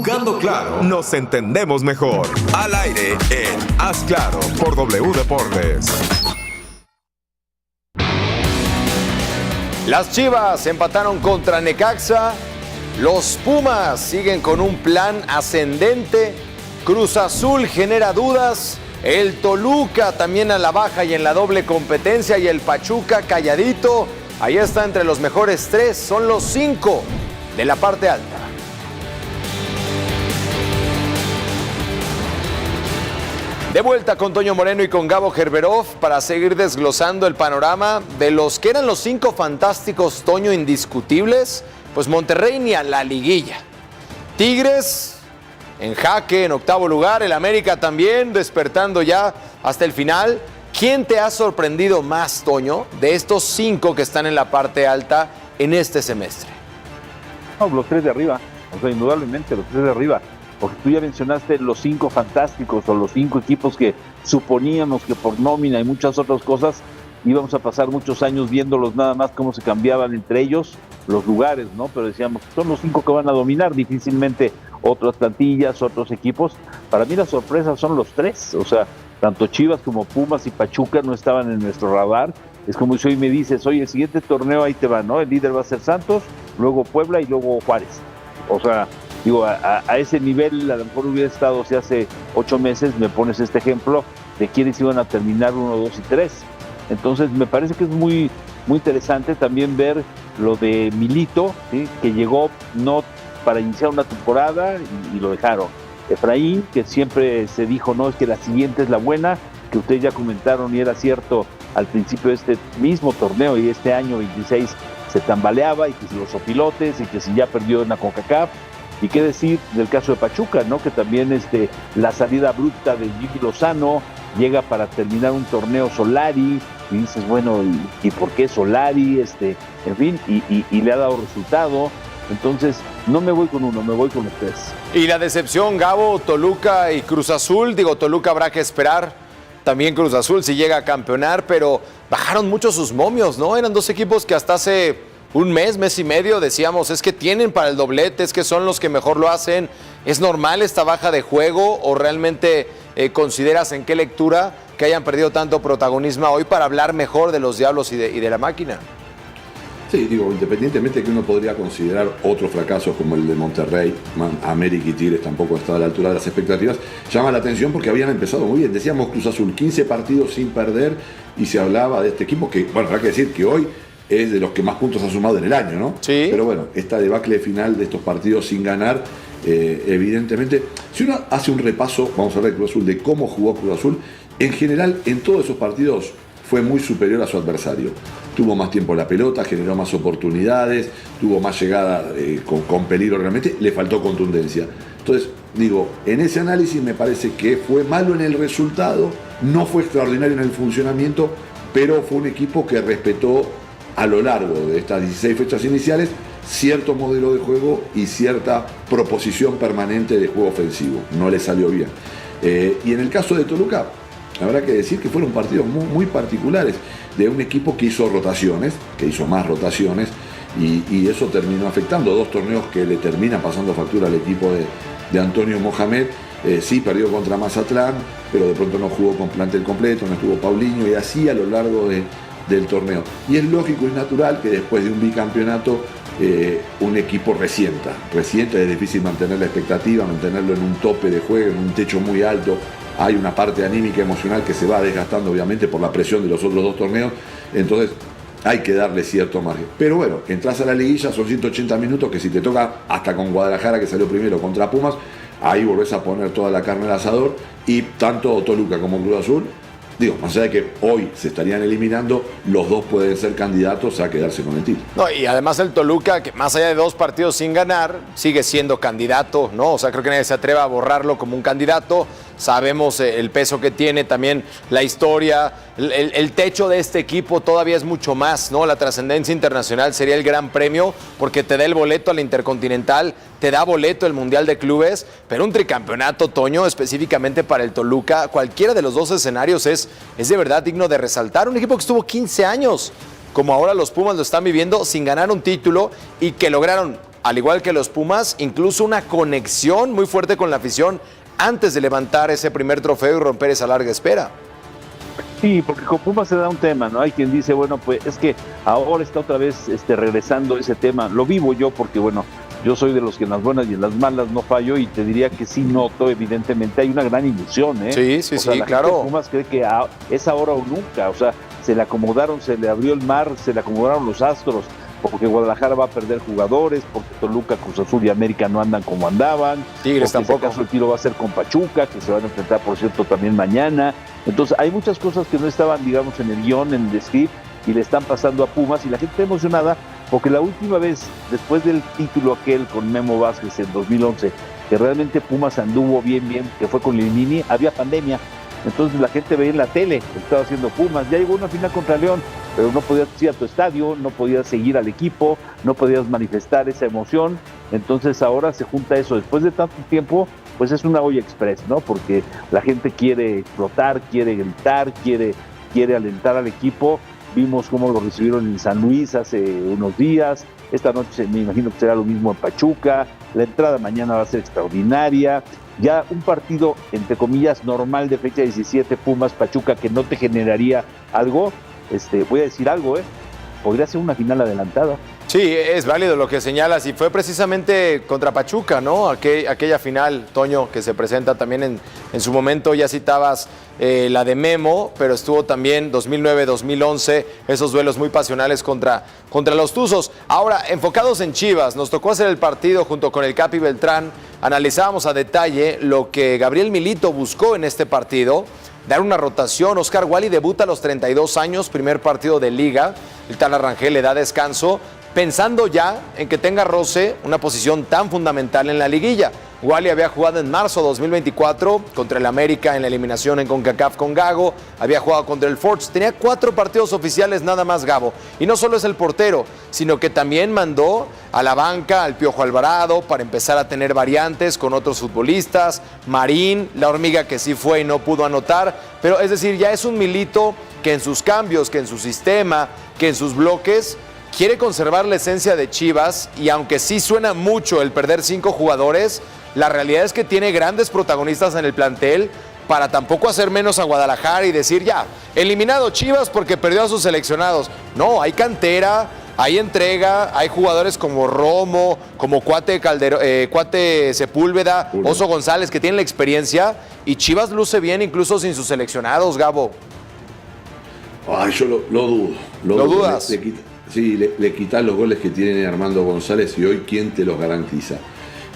Jugando Claro, nos entendemos mejor. Al aire en Haz Claro por W Deportes. Las Chivas empataron contra Necaxa. Los Pumas siguen con un plan ascendente. Cruz Azul genera dudas. El Toluca también a la baja y en la doble competencia. Y el Pachuca calladito. Ahí está entre los mejores 3. Son los 5 de la parte alta. De vuelta con Toño Moreno y con Gabo Gerberov para seguir desglosando el panorama de los que eran los 5 fantásticos, Toño, indiscutibles. Pues Monterrey ni a la liguilla. Tigres en jaque, en octavo lugar. El América también despertando ya hasta el final. ¿Quién te ha sorprendido más, Toño, de estos 5 que están en la parte alta en este semestre? No, los 3 de arriba. O sea, indudablemente los 3 de arriba. Porque tú ya mencionaste los 5 fantásticos o los 5 equipos que suponíamos que por nómina y muchas otras cosas íbamos a pasar muchos años viéndolos nada más cómo se cambiaban entre ellos los lugares, ¿no? Pero decíamos, son los 5 que van a dominar, difícilmente otras plantillas, otros equipos. Para mí la sorpresa son los 3, o sea, tanto Chivas como Pumas y Pachuca no estaban en nuestro radar. Es como si hoy me dices, oye, el siguiente torneo ahí te va, ¿no? El líder va a ser Santos, luego Puebla y luego Juárez. O sea, digo, a ese nivel a lo mejor hubiera estado, si hace 8 meses me pones este ejemplo de quiénes iban a terminar 1, 2 y 3. Entonces me parece que es muy, muy interesante también ver lo de Milito, ¿sí? Que llegó no para iniciar una temporada y lo dejaron. Efraín, que siempre se dijo, no, es que la siguiente es la buena, que ustedes ya comentaron y era cierto al principio de este mismo torneo y este año 26 se tambaleaba y que si los opilotes y que si ya perdió en la CONCACAF. Y qué decir del caso de Pachuca, ¿no? Que también la salida abrupta de Jimmy Lozano, llega para terminar un torneo Solari, y dices, bueno, ¿y por qué Solari? En fin, y le ha dado resultado. Entonces, no me voy con uno, me voy con los 3. Y la decepción, Gabo, Toluca y Cruz Azul. Digo, Toluca habrá que esperar. También Cruz Azul si llega a campeonar, pero bajaron mucho sus momios, ¿no? Eran 2 equipos que hasta hace un mes y medio decíamos, es que tienen para el doblete, es que son los que mejor lo hacen. ¿Es normal esta baja de juego o realmente consideras en qué lectura que hayan perdido tanto protagonismo hoy para hablar mejor de los Diablos y de la máquina? Sí, digo, independientemente de que uno podría considerar otros fracasos como el de Monterrey, América y Tigres tampoco está a la altura de las expectativas, llama la atención porque habían empezado muy bien. Decíamos Cruz Azul, 15 partidos sin perder y se hablaba de este equipo que, bueno, habrá que decir que hoy es de los que más puntos ha sumado en el año, ¿no? Sí. Pero bueno, esta debacle final de estos partidos sin ganar, evidentemente, si uno hace un repaso, vamos a ver Cruz Azul, de cómo jugó Cruz Azul, en general en todos esos partidos fue muy superior a su adversario. Tuvo más tiempo la pelota, generó más oportunidades, tuvo más llegada con peligro realmente, le faltó contundencia. Entonces, digo, en ese análisis me parece que fue malo en el resultado, no fue extraordinario en el funcionamiento, pero fue un equipo que respetó a lo largo de estas 16 fechas iniciales cierto modelo de juego y cierta proposición permanente de juego ofensivo. No le salió bien. Y en el caso de Toluca, habrá que decir que fueron partidos muy, muy particulares de un equipo que hizo rotaciones, que hizo más rotaciones, y eso terminó afectando 2 torneos que le terminan pasando factura al equipo de Antonio Mohamed. Sí, perdió contra Mazatlán, pero de pronto no jugó con plantel completo, no estuvo Paulinho, y así a lo largo del torneo. Y es lógico y natural que después de un bicampeonato un equipo resienta, es difícil mantener la expectativa, mantenerlo en un tope de juego, en un techo muy alto. Hay una parte anímica, emocional que se va desgastando obviamente por la presión de los otros 2 torneos, entonces hay que darle cierto margen. Pero bueno, entras a la liguilla, son 180 minutos que si te toca, hasta con Guadalajara que salió primero contra Pumas, ahí volvés a poner toda la carne al asador, y tanto Toluca como Cruz Azul, digo, más allá de que hoy se estarían eliminando, los 2 pueden ser candidatos a quedarse con el título. No, y además el Toluca, que más allá de 2 partidos sin ganar, sigue siendo candidato, ¿no? O sea, creo que nadie se atreve a borrarlo como un candidato. Sabemos el peso que tiene, también la historia, el techo de este equipo todavía es mucho más, ¿no? La trascendencia internacional sería el gran premio porque te da el boleto a la Intercontinental, te da boleto el Mundial de Clubes, pero un tricampeonato, Toño, específicamente para el Toluca, cualquiera de los 2 escenarios es de verdad digno de resaltar. Un equipo que estuvo 15 años, como ahora los Pumas lo están viviendo, sin ganar un título y que lograron al igual que los Pumas, incluso una conexión muy fuerte con la afición antes de levantar ese primer trofeo y romper esa larga espera. Sí, porque con Pumas se da un tema, ¿no? Hay quien dice, bueno, pues es que ahora está otra vez regresando ese tema. Lo vivo yo porque, bueno, yo soy de los que en las buenas y en las malas no fallo, y te diría que sí noto, evidentemente, hay una gran ilusión, ¿eh? Sí, o sea, la claro. gente de Pumas cree que es ahora o nunca, o sea, se le acomodaron, se le abrió el mar, se le acomodaron los astros, porque Guadalajara va a perder jugadores, porque Toluca, Cruz Azul y América no andan como andaban. Tigres tampoco. En este caso el tiro va a ser con Pachuca, que se van a enfrentar, por cierto, también mañana. Entonces hay muchas cosas que no estaban, digamos, en el guión, en el script, y le están pasando a Pumas, y la gente está emocionada, porque la última vez, después del título aquel con Memo Vázquez en 2011, que realmente Pumas anduvo bien, que fue con Lilini, había pandemia. Entonces la gente veía en la tele que estaba haciendo Pumas. Ya llegó una final contra León, pero no podías ir a tu estadio, no podías seguir al equipo, no podías manifestar esa emoción. Entonces ahora se junta eso. Después de tanto tiempo, pues es una olla express, ¿no? Porque la gente quiere explotar, quiere gritar, quiere alentar al equipo. Vimos cómo lo recibieron en San Luis hace unos días. Esta noche me imagino que será lo mismo en Pachuca. La entrada mañana va a ser extraordinaria. Ya un partido, entre comillas, normal de fecha 17, Pumas-Pachuca, que no te generaría algo, voy a decir algo, podría ser una final adelantada. Sí, es válido lo que señalas, y fue precisamente contra Pachuca, ¿no? Aquella final, Toño, que se presenta también en su momento. Ya citabas la de Memo, pero estuvo también 2009-2011, esos duelos muy pasionales contra los Tuzos. Ahora, enfocados en Chivas, nos tocó hacer el partido junto con el Capi Beltrán. Analizábamos a detalle lo que Gabriel Milito buscó en este partido, dar una rotación. Oscar Wally debuta a los 32 años, primer partido de liga. El Tala Rangel le da descanso, pensando ya en que tenga roce una posición tan fundamental en la liguilla. Wally había jugado en marzo de 2024 contra el América en la eliminación en CONCACAF con Gago, había jugado contra el Forge, tenía 4 partidos oficiales nada más, Gabo. Y no solo es el portero, sino que también mandó a la banca al Piojo Alvarado para empezar a tener variantes con otros futbolistas, Marín, la hormiga que sí fue y no pudo anotar, pero es decir, ya es un Milito que en sus cambios, que en su sistema, que en sus bloques, quiere conservar la esencia de Chivas, y aunque sí suena mucho el perder 5 jugadores, la realidad es que tiene grandes protagonistas en el plantel para tampoco hacer menos a Guadalajara y decir ya, eliminado Chivas porque perdió a sus seleccionados. No, hay cantera, hay entrega, hay jugadores como Romo, como Cuate Sepúlveda, Oso González, que tienen la experiencia, y Chivas luce bien incluso sin sus seleccionados, Gabo. Ay, yo lo dudo. ¿Lo dudas? Le quitas los goles que tiene Armando González, y hoy ¿quién te los garantiza?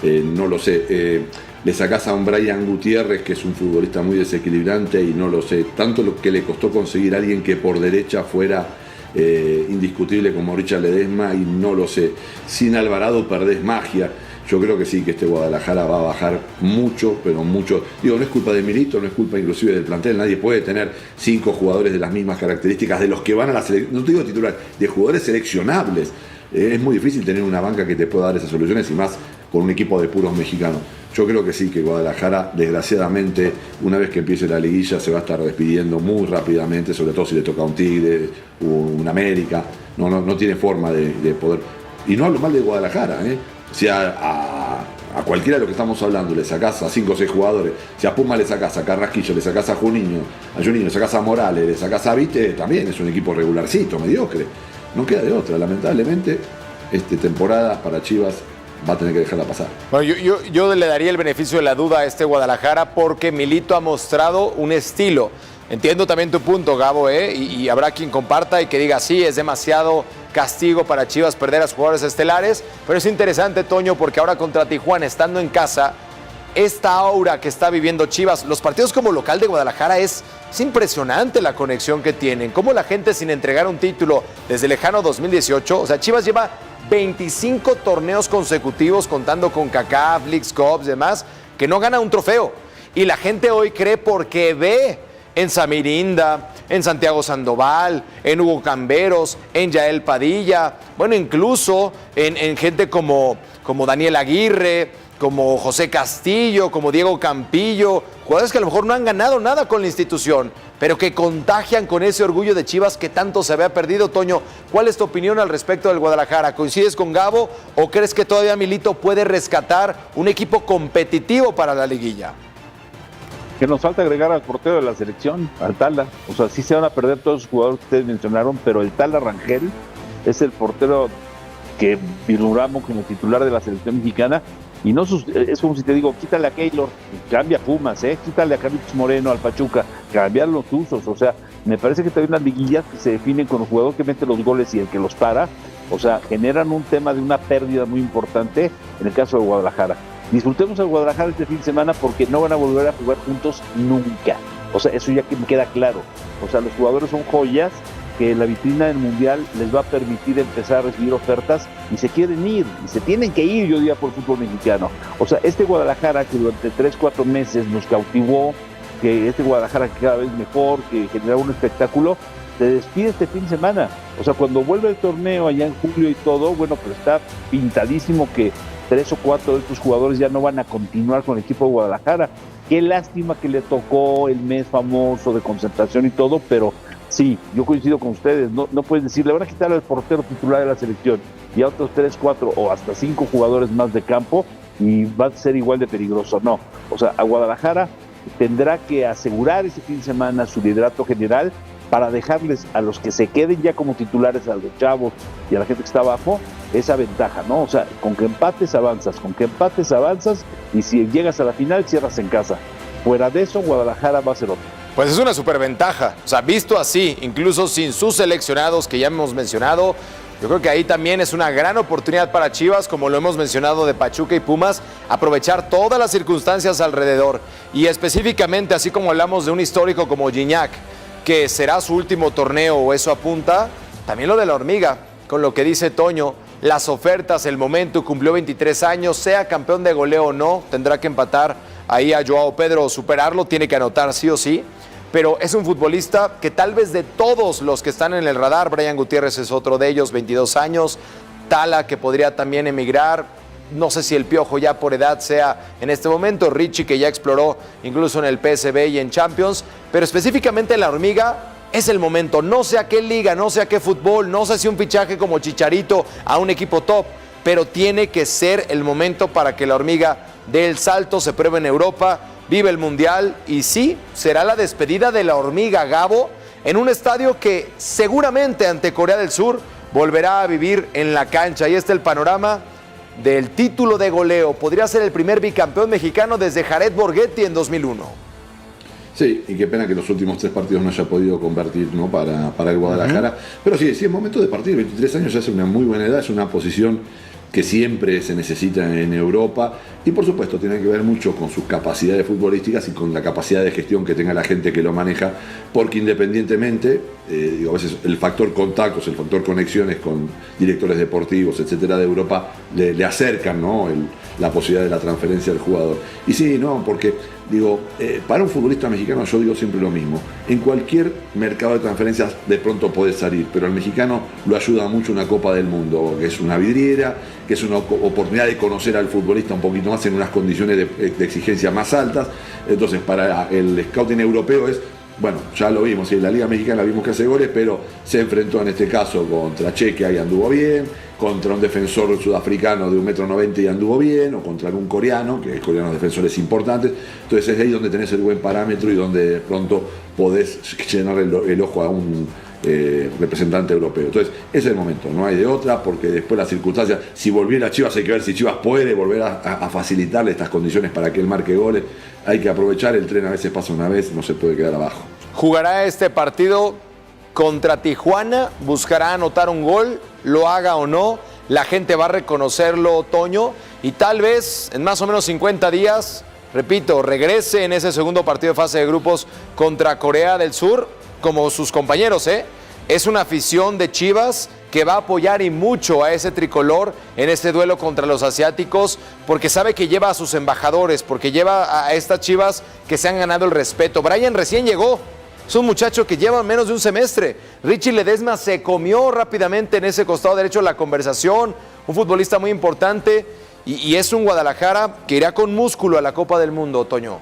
No lo sé. Le sacás a un Brian Gutiérrez, que es un futbolista muy desequilibrante, y no lo sé. Tanto lo que le costó conseguir a alguien que por derecha fuera indiscutible como Richard Ledesma, y no lo sé. Sin Alvarado perdés magia. Yo creo que sí, que este Guadalajara va a bajar mucho, pero mucho. Digo, no es culpa de Milito, no es culpa inclusive del plantel. Nadie puede tener 5 jugadores de las mismas características de los que van a la selección. No te digo titular, de jugadores seleccionables. Es muy difícil tener una banca que te pueda dar esas soluciones, y más con un equipo de puros mexicanos. Yo creo que sí, que Guadalajara, desgraciadamente, una vez que empiece la liguilla, se va a estar despidiendo muy rápidamente, sobre todo si le toca a un Tigre, un América. No tiene forma de poder. Y no hablo mal de Guadalajara, Si a cualquiera de los que estamos hablando le sacás a 5 o 6 jugadores, si a Puma le sacás a Carrasquillo, le sacás a Juninho, le sacás a Morales, le sacás a Vite, también es un equipo regularcito, mediocre. No queda de otra, lamentablemente, esta temporada para Chivas va a tener que dejarla pasar. Bueno, yo le daría el beneficio de la duda a este Guadalajara, porque Milito ha mostrado un estilo. Entiendo también tu punto, Gabo, y habrá quien comparta y que diga, sí, es demasiado castigo para Chivas perder a sus jugadores estelares, pero es interesante, Toño, porque ahora contra Tijuana, estando en casa, esta aura que está viviendo Chivas, los partidos como local de Guadalajara, es impresionante la conexión que tienen, cómo la gente sin entregar un título desde lejano 2018, o sea, Chivas lleva 25 torneos consecutivos, contando con CONCACAF, Leagues Cup, demás, que no gana un trofeo, y la gente hoy cree porque ve en Samirinda, en Santiago Sandoval, en Hugo Camberos, en Yael Padilla, bueno, incluso en gente como Daniel Aguirre, como José Castillo, como Diego Campillo, jugadores que a lo mejor no han ganado nada con la institución, pero que contagian con ese orgullo de Chivas que tanto se había perdido. Toño, ¿cuál es tu opinión al respecto del Guadalajara? ¿Coincides con Gabo o crees que todavía Milito puede rescatar un equipo competitivo para la liguilla? Que nos falta agregar al portero de la selección, al Tala. O sea, sí se van a perder todos los jugadores que ustedes mencionaron, pero el Tala Rangel es el portero que vislumbramos como titular de la selección mexicana. Y no es como si te digo, quítale a Keylor, cambia a Pumas, quítale a Carlitos Moreno, al Pachuca, cambiar los usos. O sea, me parece que también las liguillas que se definen con el jugador que mete los goles y el que los para, o sea, generan un tema de una pérdida muy importante en el caso de Guadalajara. Disfrutemos al Guadalajara este fin de semana porque no van a volver a jugar juntos nunca. O sea, eso ya que me queda claro. O sea, los jugadores son joyas que la vitrina del Mundial les va a permitir empezar a recibir ofertas y se quieren ir, y se tienen que ir, yo diría, por el fútbol mexicano. O sea, este Guadalajara que durante 3-4 meses nos cautivó, que este Guadalajara que cada vez mejor, que genera un espectáculo, se despide este fin de semana. O sea, cuando vuelve el torneo allá en julio y todo, bueno, pues está pintadísimo que 3 o 4 de estos jugadores ya no van a continuar con el equipo de Guadalajara. Qué lástima que le tocó el mes famoso de concentración y todo, pero sí, yo coincido con ustedes, no puedes decir, le van a quitar al portero titular de la selección y a otros 3, 4 o hasta 5 jugadores más de campo y va a ser igual de peligroso. No, o sea, a Guadalajara tendrá que asegurar ese fin de semana su liderato general para dejarles a los que se queden ya como titulares, a los chavos y a la gente que está abajo, esa ventaja, ¿no? O sea, con que empates avanzas, y si llegas a la final cierras en casa. Fuera de eso, Guadalajara va a ser otro. Pues es una superventaja, o sea, visto así, incluso sin sus seleccionados que ya hemos mencionado, yo creo que ahí también es una gran oportunidad para Chivas, como lo hemos mencionado de Pachuca y Pumas, aprovechar todas las circunstancias alrededor y específicamente, así como hablamos de un histórico como Gignac, que será su último torneo o eso apunta, también lo de la Hormiga, con lo que dice Toño, las ofertas, el momento, cumplió 23 años, sea campeón de goleo o no, tendrá que empatar ahí a Joao Pedro o superarlo, tiene que anotar sí o sí, pero es un futbolista que tal vez de todos los que están en el radar, Brian Gutiérrez es otro de ellos, 22 años, Tala que podría también emigrar, no sé si el Piojo ya por edad sea en este momento, Richie que ya exploró incluso en el PSV y en Champions, pero específicamente en la Hormiga es el momento, no sé a qué liga, no sé a qué fútbol, no sé si un fichaje como Chicharito a un equipo top, pero tiene que ser el momento para que la Hormiga dé el salto, se pruebe en Europa, vive el Mundial y sí, será la despedida de la Hormiga, Gabo, en un estadio que seguramente ante Corea del Sur volverá a vivir en la cancha. Ahí está el panorama del título de goleo. Podría ser el primer bicampeón mexicano desde Jared Borghetti en 2001. Sí, y qué pena que los últimos 3 partidos no haya podido convertir, ¿no? para el Guadalajara. Pero sí, es momento de partir. 23 años ya es una muy buena edad, es una posición que siempre se necesita en Europa y por supuesto tiene que ver mucho con sus capacidades futbolísticas y con la capacidad de gestión que tenga la gente que lo maneja, porque independientemente, a veces el factor contactos, el factor conexiones con directores deportivos, etcétera, de Europa, le acercan, ¿no? La posibilidad de la transferencia del jugador. Y sí, no, porque para un futbolista mexicano yo digo siempre lo mismo, en cualquier mercado de transferencias de pronto puede salir, pero al mexicano lo ayuda mucho una Copa del Mundo, que es una vidriera, que es una oportunidad de conocer al futbolista un poquito más en unas condiciones de exigencia más altas. Entonces para el scouting europeo es, bueno, ya lo vimos, en la Liga Mexicana vimos que hace goles, pero se enfrentó en este caso contra Chequia y anduvo bien, contra un defensor sudafricano de 1,90 m y anduvo bien, o contra un coreano, que hay coreanos defensores importantes. Entonces es ahí donde tenés el buen parámetro y donde de pronto podés llenar el ojo a un representante europeo. Entonces ese es el momento, no hay de otra, porque después las circunstancias, si volviera Chivas hay que ver si Chivas puede volver a facilitarle estas condiciones para que él marque goles. Hay que aprovechar, el tren a veces pasa una vez, no se puede quedar abajo. Jugará este partido contra Tijuana, buscará anotar un gol, lo haga o no, la gente va a reconocerlo, Toño, y tal vez en más o menos 50 días, repito, regrese en ese segundo partido de fase de grupos contra Corea del Sur, como sus compañeros, Es una afición de Chivas que va a apoyar y mucho a ese tricolor en este duelo contra los asiáticos, porque sabe que lleva a sus embajadores, porque lleva a estas Chivas que se han ganado el respeto. Brian recién llegó, es un muchacho que lleva menos de un semestre. Richie Ledesma se comió rápidamente en ese costado derecho la conversación, un futbolista muy importante. y es un Guadalajara que irá con músculo a la Copa del Mundo, Toño.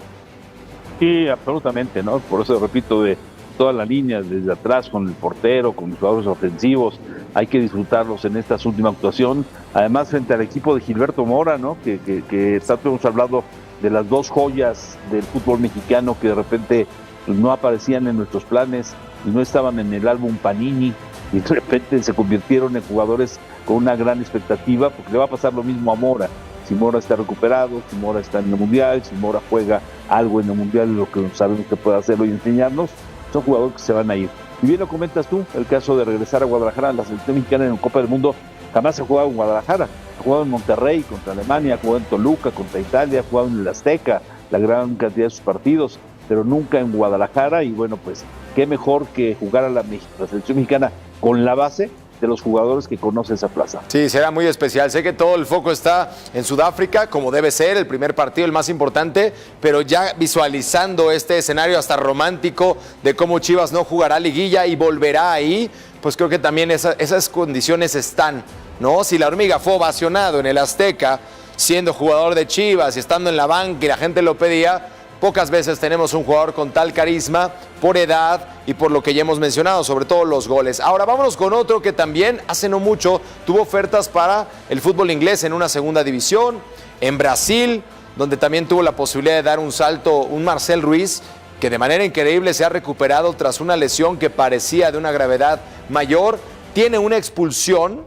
Sí, absolutamente, ¿no? Por eso repito, de toda la línea, desde atrás, con el portero, con los jugadores ofensivos, hay que disfrutarlos en esta última actuación. Además, frente al equipo de Gilberto Mora, ¿no? Que tanto hemos hablado de las dos joyas del fútbol mexicano que de repente pues, no aparecían en nuestros planes y no estaban en el álbum Panini, y de repente se convirtieron en jugadores con una gran expectativa, porque le va a pasar lo mismo a Mora. Si Mora está recuperado, si Mora está en el Mundial, si Mora juega algo en el Mundial, lo que sabemos que puede hacerlo y enseñarnos, son jugadores que se van a ir. Y bien lo comentas tú, el caso de regresar a Guadalajara, la selección mexicana en la Copa del Mundo jamás ha jugado en Guadalajara, ha jugado en Monterrey contra Alemania, ha jugado en Toluca contra Italia, ha jugado en el Azteca, la gran cantidad de sus partidos, pero nunca en Guadalajara. Y bueno, pues qué mejor que jugar a la selección mexicana con la base de los jugadores que conocen esa plaza. Sí, será muy especial. Sé que todo el foco está en Sudáfrica, como debe ser, el primer partido, el más importante, pero ya visualizando este escenario hasta romántico de cómo Chivas no jugará liguilla y volverá ahí, pues creo que también esas condiciones están, ¿no? Si la Hormiga fue ovacionado en el Azteca, siendo jugador de Chivas y estando en la banca y la gente lo pedía, pocas veces tenemos un jugador con tal carisma, por edad y por lo que ya hemos mencionado, sobre todo los goles. Ahora vámonos con otro que también hace no mucho tuvo ofertas para el fútbol inglés en una segunda división, en Brasil, donde también tuvo la posibilidad de dar un salto, un Marcel Ruiz, que de manera increíble se ha recuperado tras una lesión que parecía de una gravedad mayor, tiene una expulsión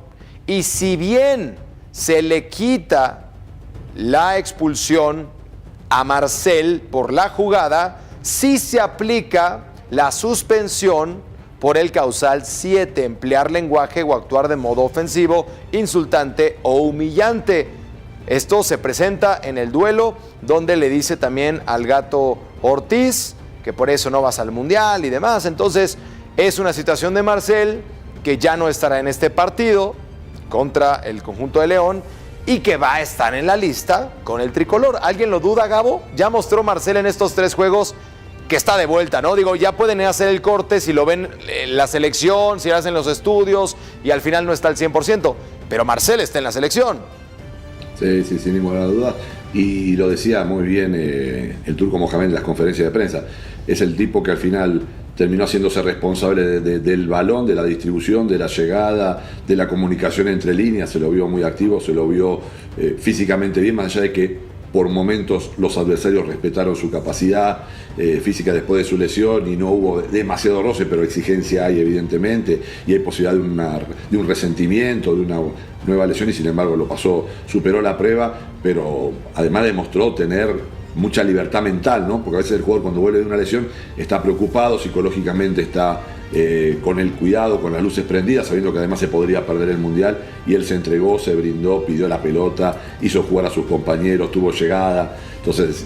y si bien se le quita la expulsión a Marcel por la jugada, sí se aplica la suspensión por el causal 7, emplear lenguaje o actuar de modo ofensivo, insultante o humillante. Esto se presenta en el duelo donde le dice también al Gato Ortiz que por eso no vas al Mundial y demás. Entonces es una situación de Marcel que ya no estará en este partido contra el conjunto de León y que va a estar en la lista con el tricolor. ¿Alguien lo duda, Gabo? Ya mostró Marcel en estos 3 juegos que está de vuelta, ¿no? Digo, ya pueden hacer el corte si lo ven en la selección, si hacen los estudios y al final no está al 100%, pero Marcel está en la selección. Sí, sin ninguna duda. Y lo decía muy bien el Turco Mohamed en las conferencias de prensa. Es el tipo que al final terminó haciéndose responsable del balón, de la distribución, de la llegada, de la comunicación entre líneas. Se lo vio muy activo, se lo vio físicamente bien, más allá de que por momentos los adversarios respetaron su capacidad física después de su lesión y no hubo demasiado roce, pero exigencia hay evidentemente y hay posibilidad de un resentimiento, de una nueva lesión y sin embargo lo pasó, superó la prueba, pero además demostró tener mucha libertad mental, ¿no? Porque a veces el jugador cuando vuelve de una lesión está preocupado, psicológicamente está con el cuidado, con las luces prendidas, sabiendo que además se podría perder el Mundial, y él se entregó, se brindó, pidió la pelota, hizo jugar a sus compañeros, tuvo llegada. Entonces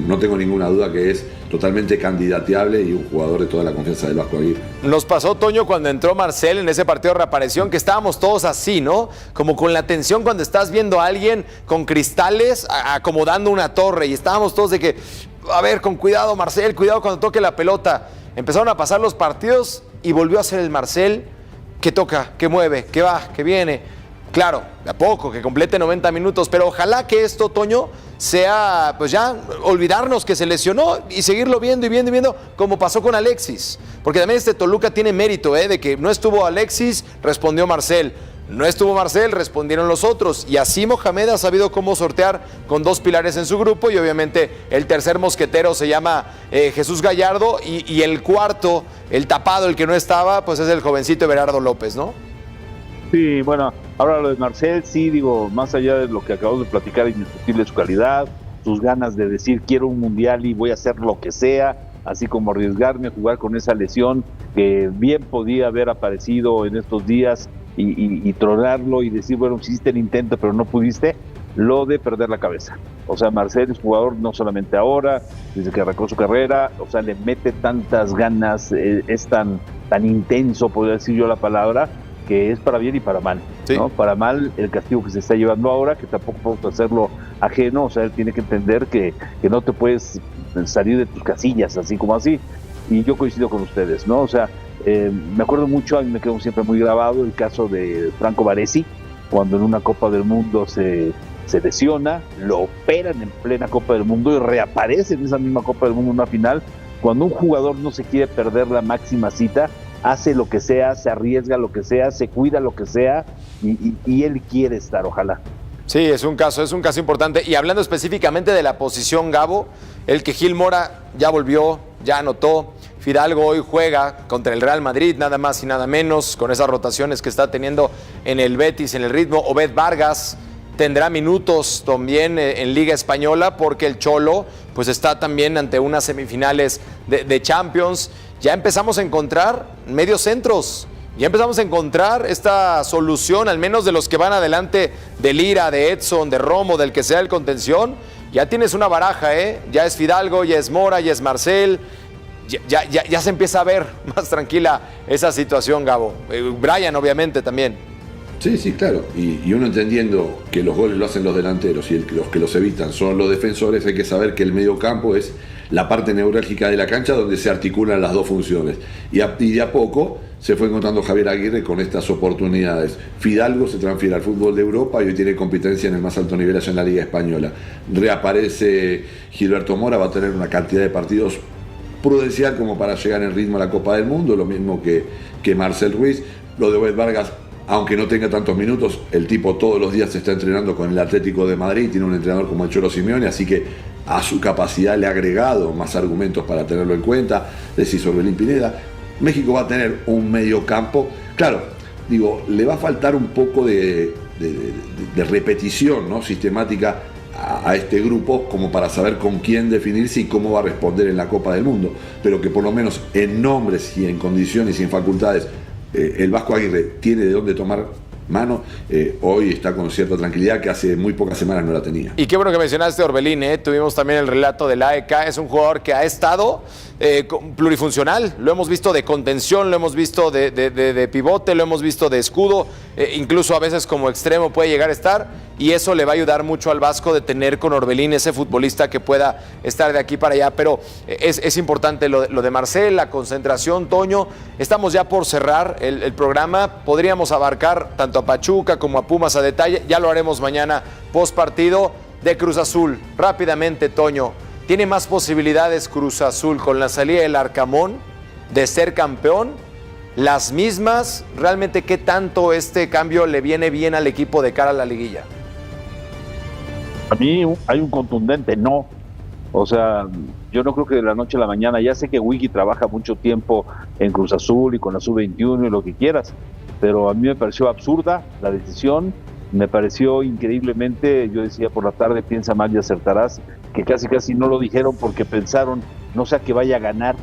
no tengo ninguna duda que es totalmente candidateable y un jugador de toda la confianza del Vasco Aguirre. Nos pasó, Toño, cuando entró Marcel en ese partido de reaparición, que estábamos todos así, ¿no? Como con la tensión cuando estás viendo a alguien con cristales acomodando una torre y estábamos todos de que, a ver, con cuidado Marcel, cuidado cuando toque la pelota. Empezaron a pasar los partidos y volvió a ser el Marcel que toca, que mueve, que va, que viene. Claro, de a poco, que complete 90 minutos, pero ojalá que esto, Toño, sea, pues ya, olvidarnos que se lesionó y seguirlo viendo y viendo y viendo, como pasó con Alexis. Porque también este Toluca tiene mérito, de que no estuvo Alexis, respondió Marcel. No estuvo Marcel, respondieron los otros. Y así Mohamed ha sabido cómo sortear con 2 pilares en su grupo. Y obviamente el tercer mosquetero se llama Jesús Gallardo. Y el cuarto, el tapado, el que no estaba, pues es el jovencito Everardo López, ¿no? Sí, bueno, ahora lo de Marcel, sí, digo, más allá de lo que acabamos de platicar, indiscutible su calidad, sus ganas de decir quiero un Mundial y voy a hacer lo que sea, así como arriesgarme a jugar con esa lesión que bien podía haber aparecido en estos días y tronarlo y decir, bueno, hiciste el intento pero no pudiste, lo de perder la cabeza. O sea, Marcel es jugador no solamente ahora, desde que arrancó su carrera, o sea, le mete tantas ganas, es tan intenso, podría decir yo la palabra, que es para bien y para mal, sí, ¿no? Para mal el castigo que se está llevando ahora, que tampoco podemos hacerlo ajeno, o sea, él tiene que entender que no te puedes salir de tus casillas, así como así, y yo coincido con ustedes, ¿no? O sea, me acuerdo mucho, a mí me quedó siempre muy grabado el caso de Franco Baresi, cuando en una Copa del Mundo se se lesiona, lo operan en plena Copa del Mundo y reaparece en esa misma Copa del Mundo en una final. Cuando un jugador no se quiere perder la máxima cita, hace lo que sea, se arriesga lo que sea, se cuida lo que sea y él quiere estar, ojalá. Sí, es un caso importante. Y hablando específicamente de la posición, Gabo, el que Gil Mora ya volvió, ya anotó. Fidalgo hoy juega contra el Real Madrid, nada más y nada menos, con esas rotaciones que está teniendo en el Betis, en el ritmo. Obed Vargas tendrá minutos también en Liga Española, porque el Cholo pues está también ante unas semifinales de Champions. Ya empezamos a encontrar medios centros. Ya empezamos a encontrar esta solución, al menos de los que van adelante, de Lira, de Edson, de Romo, del que sea el contención. Ya tienes una baraja, ¿eh? Ya es Fidalgo, ya es Mora, ya es Marcel. Ya se empieza a ver más tranquila esa situación, Gabo. Brian, obviamente, también. Sí, claro. Y uno entendiendo que los goles lo hacen los delanteros y los que los evitan son los defensores, hay que saber que el mediocampo es la parte neurálgica de la cancha donde se articulan las dos funciones. Y de a poco se fue encontrando Javier Aguirre con estas oportunidades. Fidalgo se transfiere al fútbol de Europa y hoy tiene competencia en el más alto nivel allá en la Liga Española. Reaparece Gilberto Mora, va a tener una cantidad de partidos prudencial como para llegar en ritmo a la Copa del Mundo, lo mismo que Marcel Ruiz. Lo de Obed Vargas, aunque no tenga tantos minutos, el tipo todos los días se está entrenando con el Atlético de Madrid, tiene un entrenador como el Cholo Simeone, así que a su capacidad le ha agregado más argumentos para tenerlo en cuenta. Decís Orbelín Pineda. México va a tener un mediocampo, claro, le va a faltar un poco de repetición, ¿no?, sistemática a este grupo, como para saber con quién definirse y cómo va a responder en la Copa del Mundo, pero que por lo menos en nombres y en condiciones y en facultades el Vasco Aguirre tiene de dónde tomar mano. Hoy está con cierta tranquilidad que hace muy pocas semanas no la tenía. Y qué bueno que mencionaste a Orbelín, tuvimos también el relato del AEK, es un jugador que ha estado plurifuncional, lo hemos visto de contención, lo hemos visto de pivote, lo hemos visto de escudo, incluso a veces como extremo puede llegar a estar, y eso le va a ayudar mucho al Vasco de tener con Orbelín ese futbolista que pueda estar de aquí para allá. Pero es importante lo de Marcel, la concentración, Toño. Estamos ya por cerrar el programa, podríamos abarcar tanto a Pachuca como a Pumas a detalle, ya lo haremos mañana post partido. De Cruz Azul, rápidamente, Toño, ¿tiene más posibilidades Cruz Azul con la salida del Arcamón de ser campeón? ¿Las mismas? ¿Realmente qué tanto este cambio le viene bien al equipo de cara a la liguilla? A mí hay un contundente no. O sea, yo no creo que de la noche a la mañana, ya sé que Wiki trabaja mucho tiempo en Cruz Azul y con la Sub-21 y lo que quieras, pero a mí me pareció absurda la decisión, me pareció increíblemente, yo decía por la tarde, piensa mal y acertarás, que casi no lo dijeron porque pensaron, no sea que vaya a ganar.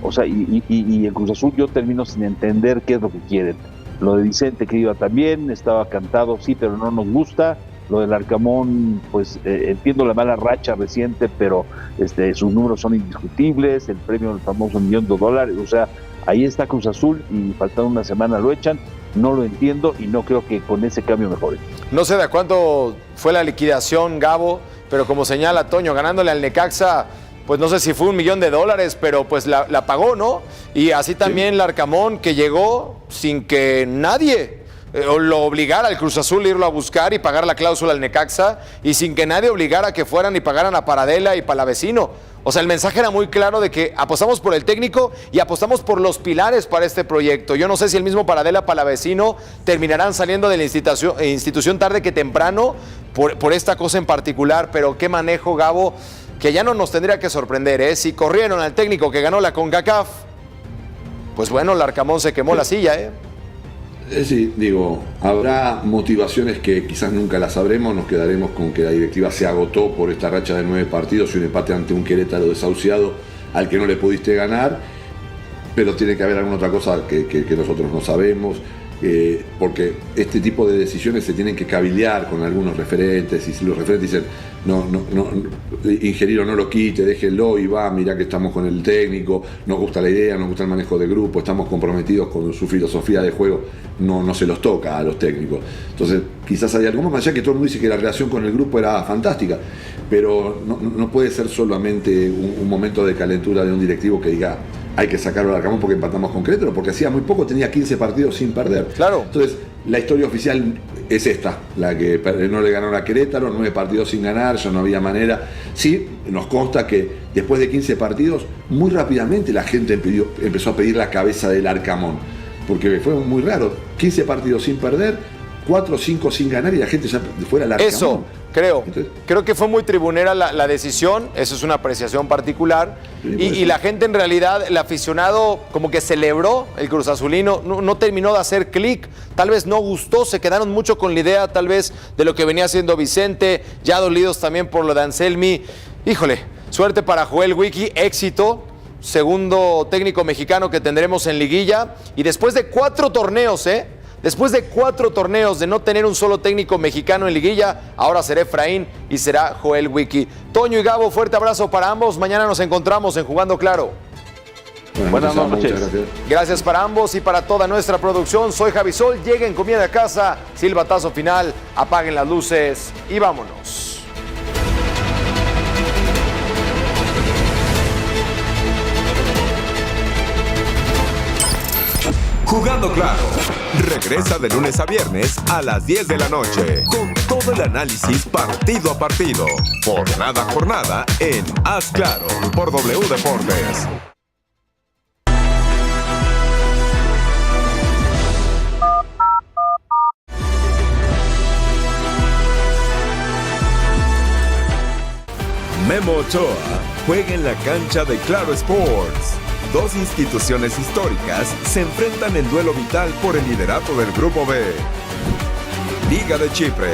O sea, y en Cruz Azul yo termino sin entender qué es lo que quieren. Lo de Vicente, que iba también, estaba cantado, sí, pero no nos gusta. Lo del Arcamón, pues entiendo la mala racha reciente, pero sus números son indiscutibles, el premio del famoso $1,000,000, o sea, ahí está Cruz Azul y faltando una semana lo echan. No lo entiendo y no creo que con ese cambio mejore. No sé de cuánto fue la liquidación, Gabo, pero como señala Toño, ganándole al Necaxa, pues no sé si fue $1,000,000, pero pues la pagó, ¿no? Y así también el Arcamón, que llegó sin que nadie lo obligara al Cruz Azul a irlo a buscar y pagar la cláusula al Necaxa, y sin que nadie obligara a que fueran y pagaran a Paradela y Palavecino. O sea, el mensaje era muy claro de que apostamos por el técnico y apostamos por los pilares para este proyecto. Yo no sé si el mismo Paradela, Palavecino terminarán saliendo de la institución tarde que temprano por esta cosa en particular, pero qué manejo, Gabo, que ya no nos tendría que sorprender, ¿eh? Si corrieron al técnico que ganó la CONCACAF, pues bueno, el Arcamón se quemó la silla, ¿eh? Sí, habrá motivaciones que quizás nunca las sabremos, nos quedaremos con que la directiva se agotó por esta racha de 9 partidos y un empate ante un Querétaro desahuciado al que no le pudiste ganar, pero tiene que haber alguna otra cosa que nosotros no sabemos, porque este tipo de decisiones se tienen que cabildear con algunos referentes, y si los referentes dicen, no, ingeniero, no lo quite, déjenlo y va, mirá que estamos con el técnico, nos gusta la idea, nos gusta el manejo de grupo, estamos comprometidos con su filosofía de juego, no se los toca a los técnicos. Entonces quizás hay algo más allá, que todo el mundo dice que la relación con el grupo era fantástica, pero no puede ser solamente un momento de calentura de un directivo que diga hay que sacarlo al Arcamón porque empatamos con Querétaro, porque hacía muy poco tenía 15 partidos sin perder. Claro. Entonces La historia oficial es esta, la que no le ganaron a Querétaro, 9 partidos sin ganar, ya no había manera. Sí, nos consta que después de 15 partidos, muy rápidamente la gente empezó a pedir la cabeza del Arcamón, porque fue muy raro, 15 partidos sin perder, 4 o 5 sin ganar y la gente ya fuera al Arcamón. Eso, creo que fue muy tribunera la decisión, eso es una apreciación particular, y la gente en realidad, el aficionado como que celebró el Cruz Azulino, no terminó de hacer clic, tal vez no gustó, se quedaron mucho con la idea tal vez de lo que venía haciendo Vicente, ya dolidos también por lo de Anselmi. Híjole, suerte para Joel Wiki, éxito, segundo técnico mexicano que tendremos en liguilla, y después de 4 torneos, después de 4 torneos de no tener un solo técnico mexicano en liguilla, ahora será Efraín y será Joel Wiki. Toño y Gabo, fuerte abrazo para ambos. Mañana nos encontramos en Jugando Claro. Buenas noches. Muchas gracias. Gracias para ambos y para toda nuestra producción. Soy Javi Sol. Lleguen, comida a casa. Silbatazo final. Apaguen las luces y vámonos. Jugando Claro. Regresa de lunes a viernes a las 10 de la noche con todo el análisis partido a partido, jornada a jornada en Haz Claro por W Deportes. Memo Ochoa juega en la cancha de Claro Sports. 2 instituciones históricas se enfrentan en duelo vital por el liderato del Grupo B. Liga de Chipre,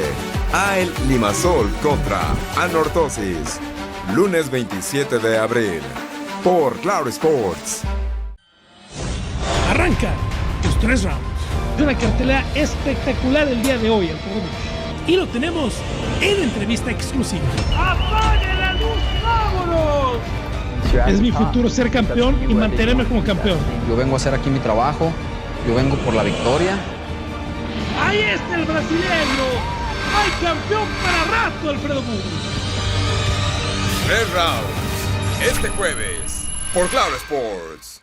AEL Limassol contra Anorthosis. Lunes 27 de abril, por Claro Sports. Arranca los 3 rounds de una cartelera espectacular el día de hoy en Toronto. Y lo tenemos en entrevista exclusiva. ¡Apague la luz! ¡Vámonos! Es mi futuro ser campeón y mantenerme como campeón. Yo vengo a hacer aquí mi trabajo, yo vengo por la victoria. Ahí está el brasileño. ¡Hay campeón para rato, Alfredo Burgos! 3 rounds, este jueves, por Claro Sports.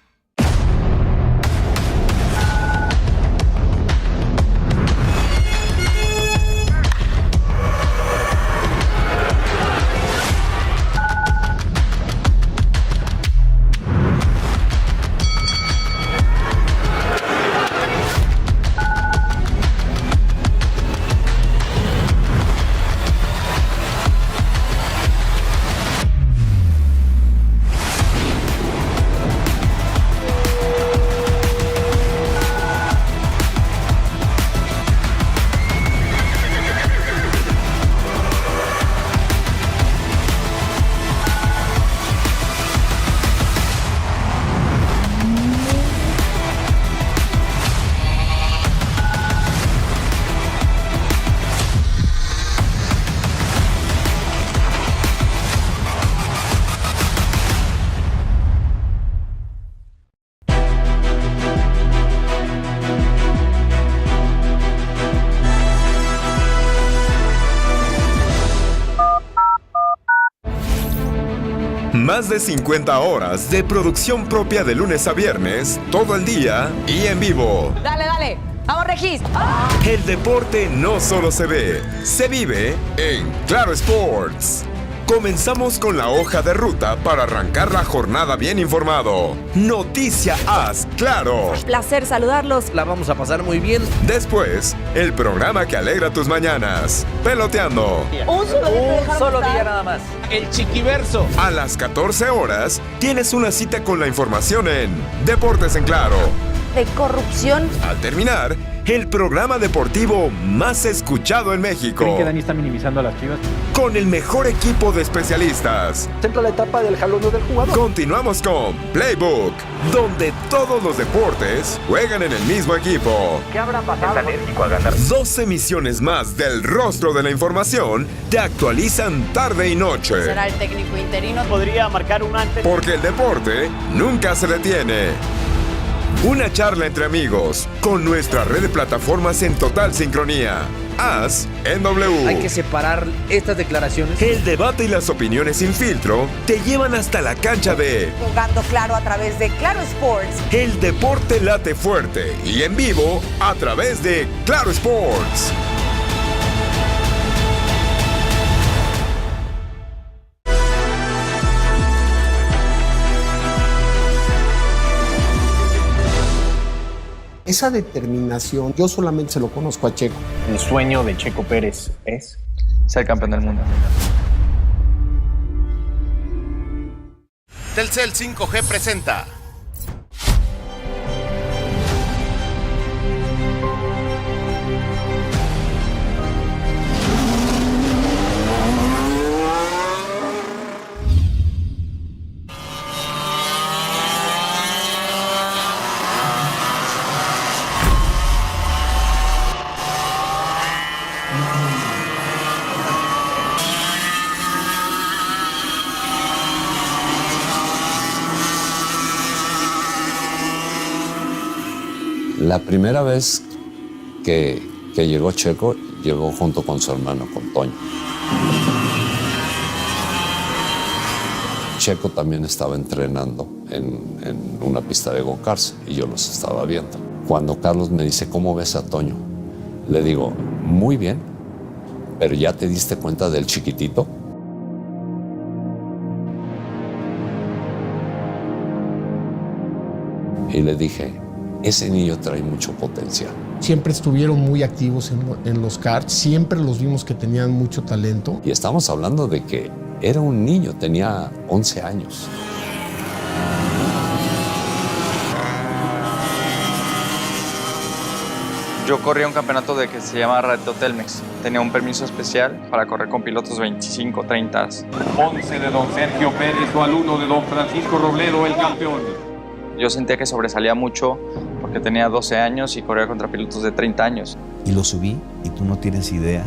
Más de 50 horas de producción propia de lunes a viernes, todo el día y en vivo. Dale. Vamos, Regis. El deporte no solo se ve, se vive en Claro Sports. Comenzamos con la hoja de ruta para arrancar la jornada bien informado. Noticia Haz Claro. Placer saludarlos. La vamos a pasar muy bien. Después, el programa que alegra tus mañanas. Peloteando. Un solo día nada más. El Chiquiverso. A las 14 horas, tienes una cita con la información en Deportes en Claro. De corrupción. Al terminar, el programa deportivo más escuchado en México. ¿Creen que Dani está minimizando a las Chivas? Con el mejor equipo de especialistas. Entra la etapa del jaloneo del jugador. Continuamos con Playbook, donde todos los deportes juegan en el mismo equipo. ¿Qué habrá pasado? Es alérgico a ganar. 2 emisiones más del rostro de la información te actualizan tarde y noche. Será el técnico interino. Podría marcar un antes. Porque el deporte nunca se detiene. Una charla entre amigos, con nuestra red de plataformas en total sincronía. Haz en W. Hay que separar estas declaraciones. El debate y las opiniones sin filtro te llevan hasta la cancha de Jugando Claro a través de Claro Sports. El deporte late fuerte y en vivo a través de Claro Sports. Esa determinación, yo solamente se lo conozco a Checo. El sueño de Checo Pérez es ser campeón del mundo. Telcel 5G presenta La primera vez que llegó Checo, llegó junto con su hermano, con Toño. Checo también estaba entrenando en una pista de go-karts y yo los estaba viendo. Cuando Carlos me dice, ¿cómo ves a Toño? Le digo, muy bien, pero ¿ya te diste cuenta del chiquitito? Y le dije, ese niño trae mucho potencial. Siempre estuvieron muy activos en los karts, siempre los vimos que tenían mucho talento. Y estamos hablando de que era un niño, tenía 11 años. Yo corría un campeonato que se llama Reto Telmex. Tenía un permiso especial para correr con pilotos 25, 30. 11 de don Sergio Pérez o al 1 de don Francisco Robledo, el campeón. Yo sentía que sobresalía mucho porque tenía 12 años y corría contra pilotos de 30 años. Y lo subí y tú no tienes idea